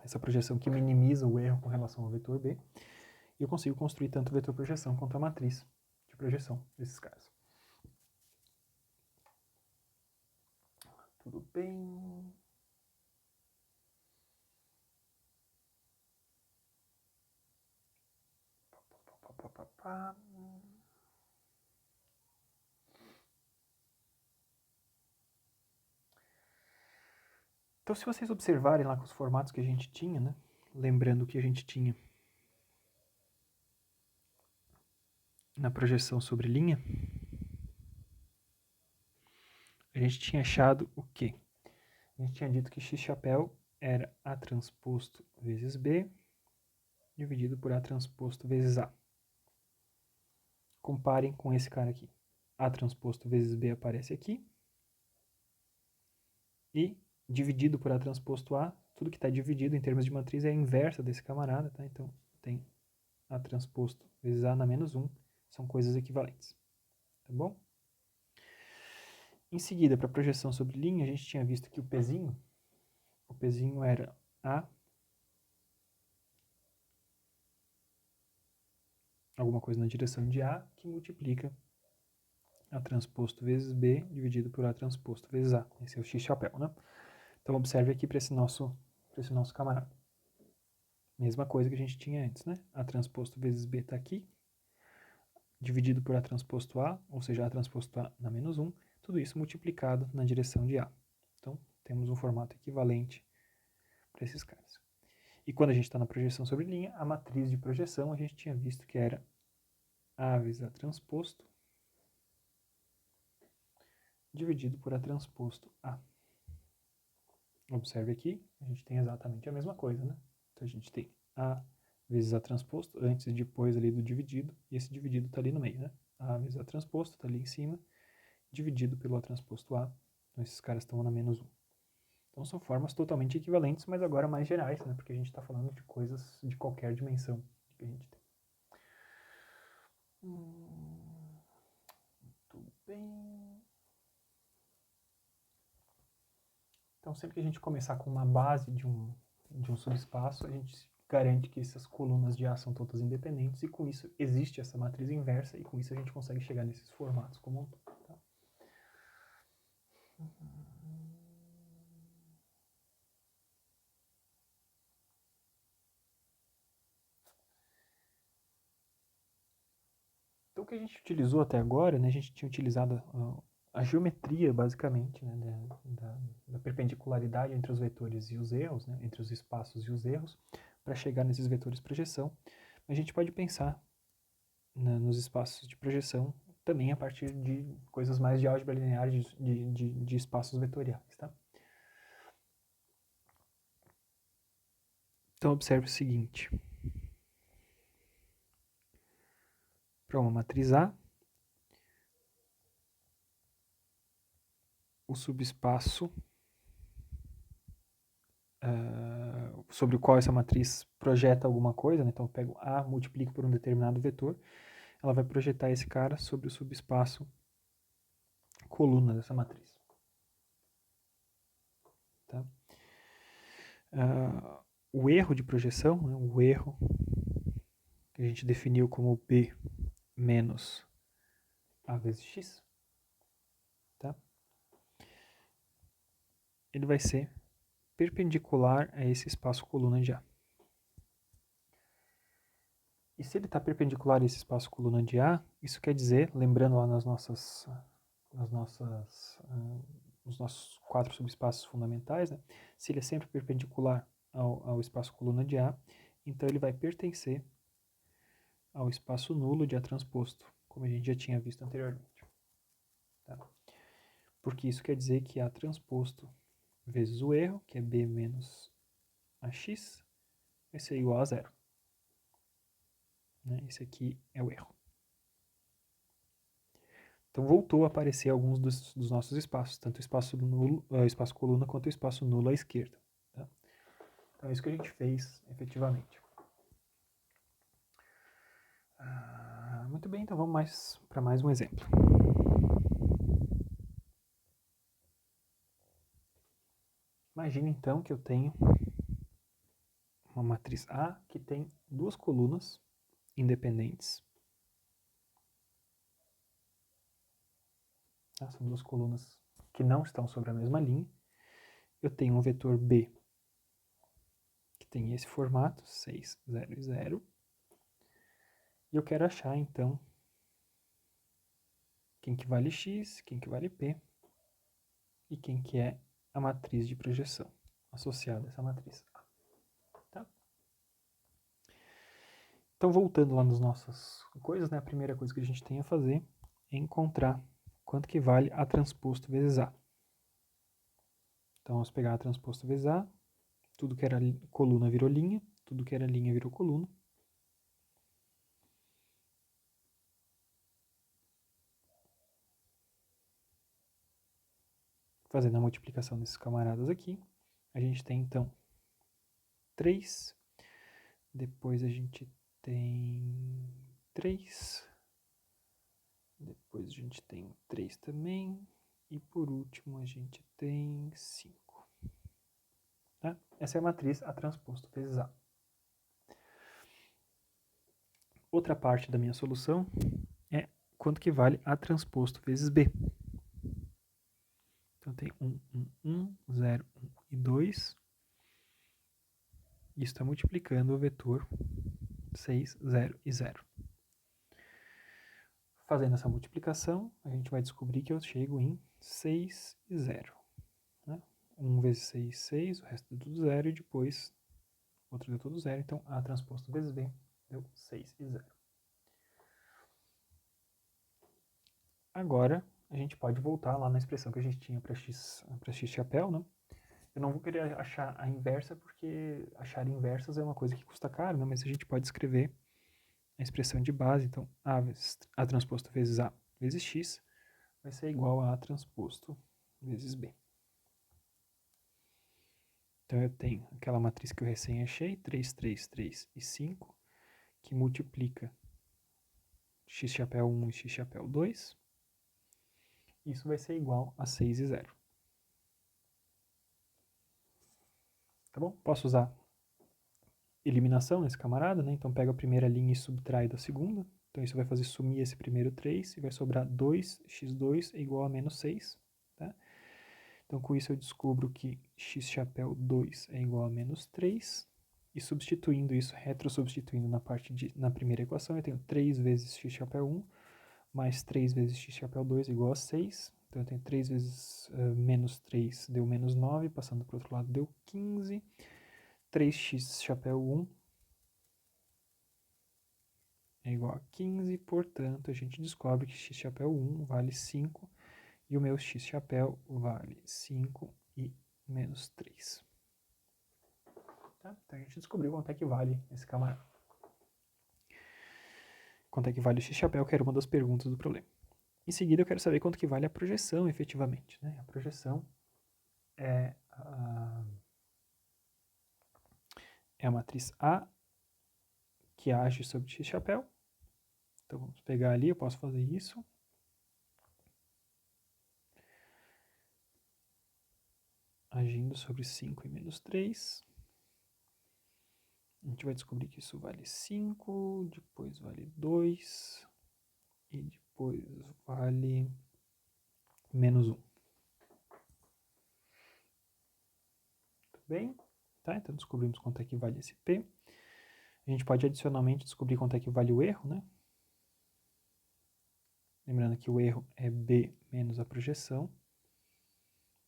S1: Essa projeção que minimiza o erro com relação ao vetor B. E eu consigo construir tanto o vetor projeção quanto a matriz de projeção desses caras. Tudo bem? Então, se vocês observarem lá com os formatos que a gente tinha, né? Lembrando que a gente tinha na projeção sobre linha, a gente tinha achado o quê? A gente tinha dito que x-chapéu era A transposto vezes B dividido por A transposto vezes A. Comparem com esse cara aqui. A transposto vezes B aparece aqui. E dividido por A transposto A, tudo que está dividido em termos de matriz é a inversa desse camarada, tá? Então, tem A transposto vezes A na menos 1, são coisas equivalentes, tá bom? Em seguida, para projeção sobre linha, a gente tinha visto que o Pzinho era A, alguma coisa na direção de A, que multiplica A transposto vezes B dividido por A transposto vezes A. Esse é o x-chapéu, né? Então, observe aqui para esse nosso camarada. Mesma coisa que a gente tinha antes, né? A transposto vezes B está aqui, dividido por A transposto A, ou seja, A transposto A na menos 1, tudo isso multiplicado na direção de A. Então, temos um formato equivalente para esses caras. E quando a gente está na projeção sobre linha, a matriz de projeção a gente tinha visto que era A vezes A transposto dividido por A transposto A. Observe aqui, a gente tem exatamente a mesma coisa, né? Então a gente tem A vezes A transposto, antes e depois ali do dividido, e esse dividido está ali no meio, né? A vezes A transposto está ali em cima, dividido pelo A transposto A, então esses caras estão na menos 1. Então são formas totalmente equivalentes, mas agora mais gerais, né? Porque a gente está falando de coisas de qualquer dimensão que a gente tem. Muito bem. Então sempre que a gente começar com uma base de um subespaço, a gente garante que essas colunas de A são todas independentes e com isso existe essa matriz inversa e com isso a gente consegue chegar nesses formatos como um todo. Tá? Então o que a gente utilizou até agora, né, a gente tinha utilizado a geometria basicamente, né, da perpendicularidade entre os vetores e os erros, né, entre os espaços e os erros, para chegar nesses vetores de projeção. A gente pode pensar nos espaços de projeção também a partir de coisas mais de álgebra linear, de espaços vetoriais, tá? Então, observe o seguinte. Para uma matriz A, o subespaço sobre o qual essa matriz projeta alguma coisa, né? Então eu pego A, multiplico por um determinado vetor, ela vai projetar esse cara sobre o subespaço coluna dessa matriz. Tá? O erro de projeção, né? O erro que a gente definiu como B menos A vezes X, tá? Ele vai ser perpendicular a esse espaço coluna de A. E se ele está perpendicular a esse espaço coluna de A, isso quer dizer, lembrando lá nos nossos 4 subespaços fundamentais, né? Se ele é sempre perpendicular ao espaço coluna de A, então ele vai pertencer ao espaço nulo de A transposto, como a gente já tinha visto anteriormente. Tá? Porque isso quer dizer que A transposto vezes o erro, que é B menos AX, vai ser igual a zero. Né? Esse aqui é o erro. Então voltou a aparecer alguns dos nossos espaços, tanto o espaço nulo, espaço coluna quanto o espaço nulo à esquerda. Tá? Então é isso que a gente fez efetivamente. Muito bem, então vamos para mais um exemplo. Imagine então que eu tenho uma matriz A que tem duas colunas independentes. Tá? São duas colunas que não estão sobre a mesma linha. Eu tenho um vetor B que tem esse formato, 6, 0 e 0. E eu quero achar, então, quem que vale x, quem que vale p e quem que é a matriz de projeção associada a essa matriz A. Tá? Então, voltando lá nas nossas coisas, né, a primeira coisa que a gente tem a fazer é encontrar quanto que vale A transposto vezes A. Então, vamos pegar A transposto vezes A, tudo que era coluna virou linha, tudo que era linha virou coluna. Fazendo a multiplicação desses camaradas aqui, a gente tem, então, 3, depois a gente tem 3, depois a gente tem 3 também, e por último a gente tem 5. Tá? Essa é a matriz A transposto vezes A. Outra parte da minha solução é quanto que vale A transposto vezes B. Então tem 1, 1, 1, 0, 1 e 2. Isso está multiplicando o vetor 6, 0 e 0. Fazendo essa multiplicação, a gente vai descobrir que eu chego em 6 e 0. Né? 1 vezes 6, 6, o resto deu tudo 0, e depois outro deu tudo 0. Então, A transposto vezes B deu 6 e 0. Agora, a gente pode voltar lá na expressão que a gente tinha para x chapéu, né? Eu não vou querer achar a inversa, porque achar inversas é uma coisa que custa caro, né? Mas a gente pode escrever a expressão de base. Então, A transposto vezes A vezes x vai ser igual a A transposto vezes B. Então, eu tenho aquela matriz que eu recém achei, 3, 3, 3 e 5, que multiplica x chapéu 1 e x chapéu 2. Isso vai ser igual a 6 e 0. Tá bom? Posso usar eliminação nesse camarada, né? Então pego a primeira linha e subtrai da segunda. Então isso vai fazer sumir esse primeiro 3 e vai sobrar 2x2 é igual a menos 6. Tá? Então com isso eu descubro que x chapéu 2 é igual a menos 3. E substituindo isso, retrosubstituindo na primeira equação, eu tenho 3 vezes x chapéu 1 mais 3 vezes x chapéu 2 é igual a 6. Então eu tenho 3 vezes menos 3 deu menos 9, passando para o outro lado deu 15. 3x chapéu 1 é igual igual a 15, portanto, a gente descobre que x chapéu 1 vale 5 e o meu x chapéu vale 5 e menos 3. Tá? Então a gente descobriu quanto é que vale esse camarada. Quanto é que vale o x chapéu, que era uma das perguntas do problema. Em seguida eu quero saber quanto que vale a projeção efetivamente. Né? A projeção é a matriz A que age sobre x chapéu. Então vamos pegar ali, eu posso fazer isso. Agindo sobre 5 e menos 3. A gente vai descobrir que isso vale 5, depois vale 2 e depois vale menos 1. Tudo bem? Tá? Então descobrimos quanto é que vale esse P. A gente pode adicionalmente descobrir quanto é que vale o erro, né? Lembrando que o erro é B menos a projeção.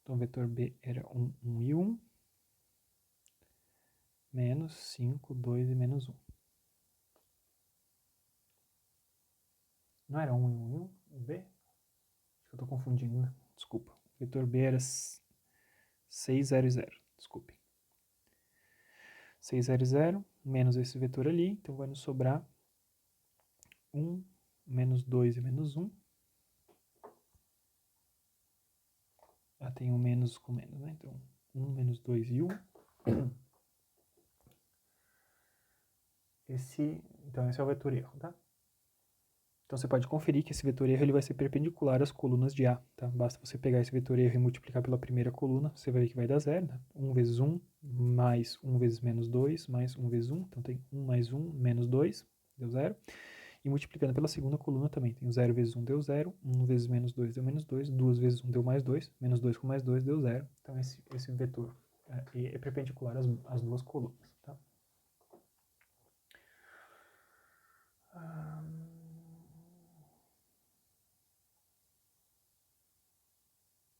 S1: Então o vetor B era 1, 1 e 1. Menos 5, 2 e menos 1. Não era 1 e 1 e 1? O B? Acho que eu estou confundindo, né? Desculpa. O vetor B era 600. Desculpe. 600 menos esse vetor ali. Então vai nos sobrar 1, menos 2 e menos 1. Já tem um menos com menos, né? Então 1, menos 2 e 1. Então esse é o vetor erro, tá? Então você pode conferir que esse vetor erro ele vai ser perpendicular às colunas de A, tá? Basta você pegar esse vetor erro e multiplicar pela primeira coluna, você vai ver que vai dar 0, né? 1 vezes 1, mais 1 vezes menos 2, mais 1 vezes 1, então tem 1 mais 1, menos 2, deu 0. E multiplicando pela segunda coluna também, tem 0 vezes 1 deu 0, 1 vezes menos 2 deu menos 2, 2 vezes 1 deu mais 2, menos 2 com mais 2 deu 0. Então esse vetor é perpendicular às duas colunas, tá?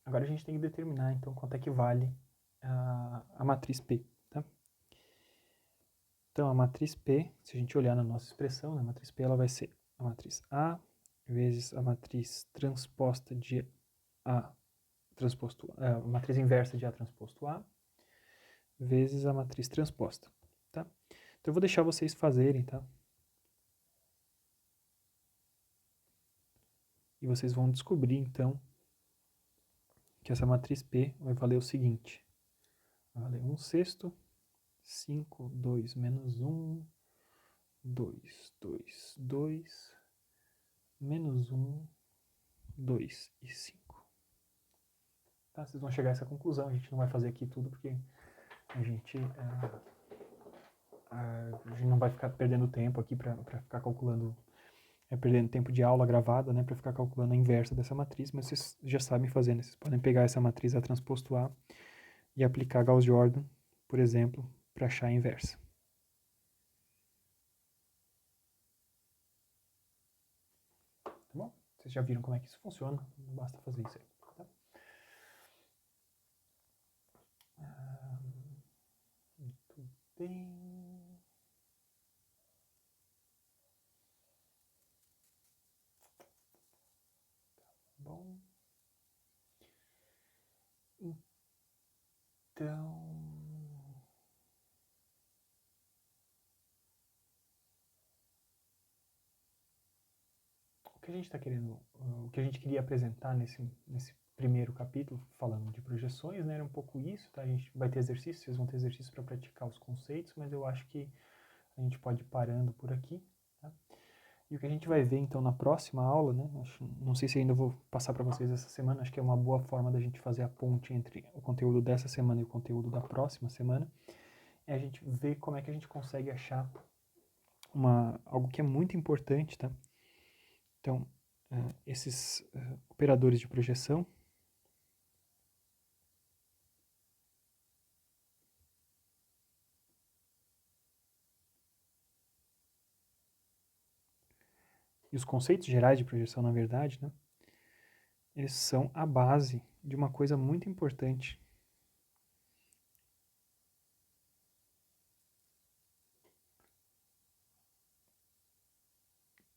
S1: Agora a gente tem que determinar, então, quanto é que vale a matriz P, tá? Então, a matriz P, se a gente olhar na nossa expressão, né, a matriz P ela vai ser a matriz A vezes a matriz transposta de A transposto a matriz inversa de A transposto A vezes a matriz transposta, tá? Então, eu vou deixar vocês fazerem, tá? E vocês vão descobrir, então, que essa matriz P vai valer o seguinte. Vai valer 1/6, 5, 2, menos 1, 2, 2, 2, menos 1, 2 e 5. Tá? Vocês vão chegar a essa conclusão. A gente não vai fazer aqui tudo porque a gente não vai ficar perdendo tempo aqui para ficar calculando, perdendo tempo de aula gravada, né, para ficar calculando a inversa dessa matriz, mas vocês já sabem fazer, né? Vocês podem pegar essa matriz A transposto A e aplicar Gauss-Jordan, por exemplo, para achar a inversa. Tá bom? Vocês já viram como é que isso funciona, basta fazer isso aí. Tá? Muito bem. Tá bom. Então, o que a gente está querendo, o que a gente queria apresentar nesse primeiro capítulo, falando de projeções, né, era um pouco isso, tá? A gente vai ter exercícios, vocês vão ter exercícios para praticar os conceitos, mas eu acho que a gente pode ir parando por aqui, tá? E o que a gente vai ver, então, na próxima aula, né, não sei se ainda vou passar para vocês essa semana, acho que é uma boa forma da gente fazer a ponte entre o conteúdo dessa semana e o conteúdo da próxima semana, é a gente ver como é que a gente consegue achar algo que é muito importante, tá? Então, esses operadores de projeção, e os conceitos gerais de projeção, na verdade, né, eles são a base de uma coisa muito importante,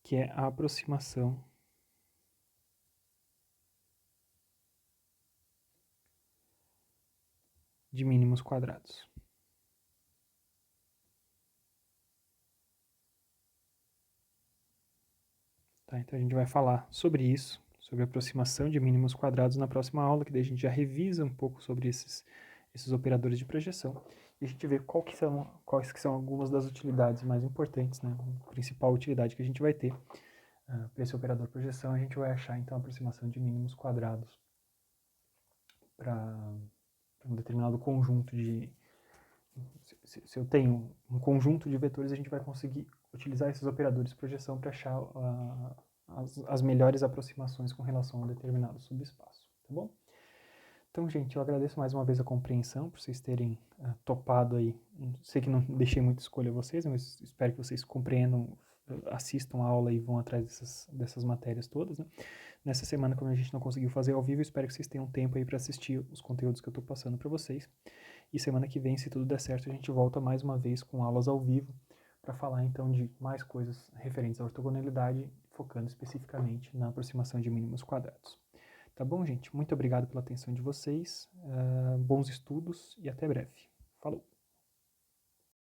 S1: que que é a aproximação de mínimos quadrados. Tá, então a gente vai falar sobre isso, sobre aproximação de mínimos quadrados na próxima aula, que daí a gente já revisa um pouco sobre esses operadores de projeção e a gente vê quais que são algumas das utilidades mais importantes, né? A principal utilidade que a gente vai ter para esse operador de projeção, a gente vai achar então a aproximação de mínimos quadrados para um determinado conjunto de... Se eu tenho um conjunto de vetores, a gente vai conseguir utilizar esses operadores de projeção para achar as melhores aproximações com relação a um determinado subespaço, tá bom? Então, gente, eu agradeço mais uma vez a compreensão, por vocês terem topado aí. Sei que não deixei muita escolha a vocês, mas espero que vocês compreendam, assistam a aula e vão atrás dessas matérias todas, né? Nessa semana, como a gente não conseguiu fazer ao vivo, espero que vocês tenham tempo aí para assistir os conteúdos que eu estou passando para vocês. E semana que vem, se tudo der certo, a gente volta mais uma vez com aulas ao vivo para falar então de mais coisas referentes à ortogonalidade, focando especificamente na aproximação de mínimos quadrados. Tá bom, gente? Muito obrigado pela atenção de vocês, bons estudos e até breve. Falou!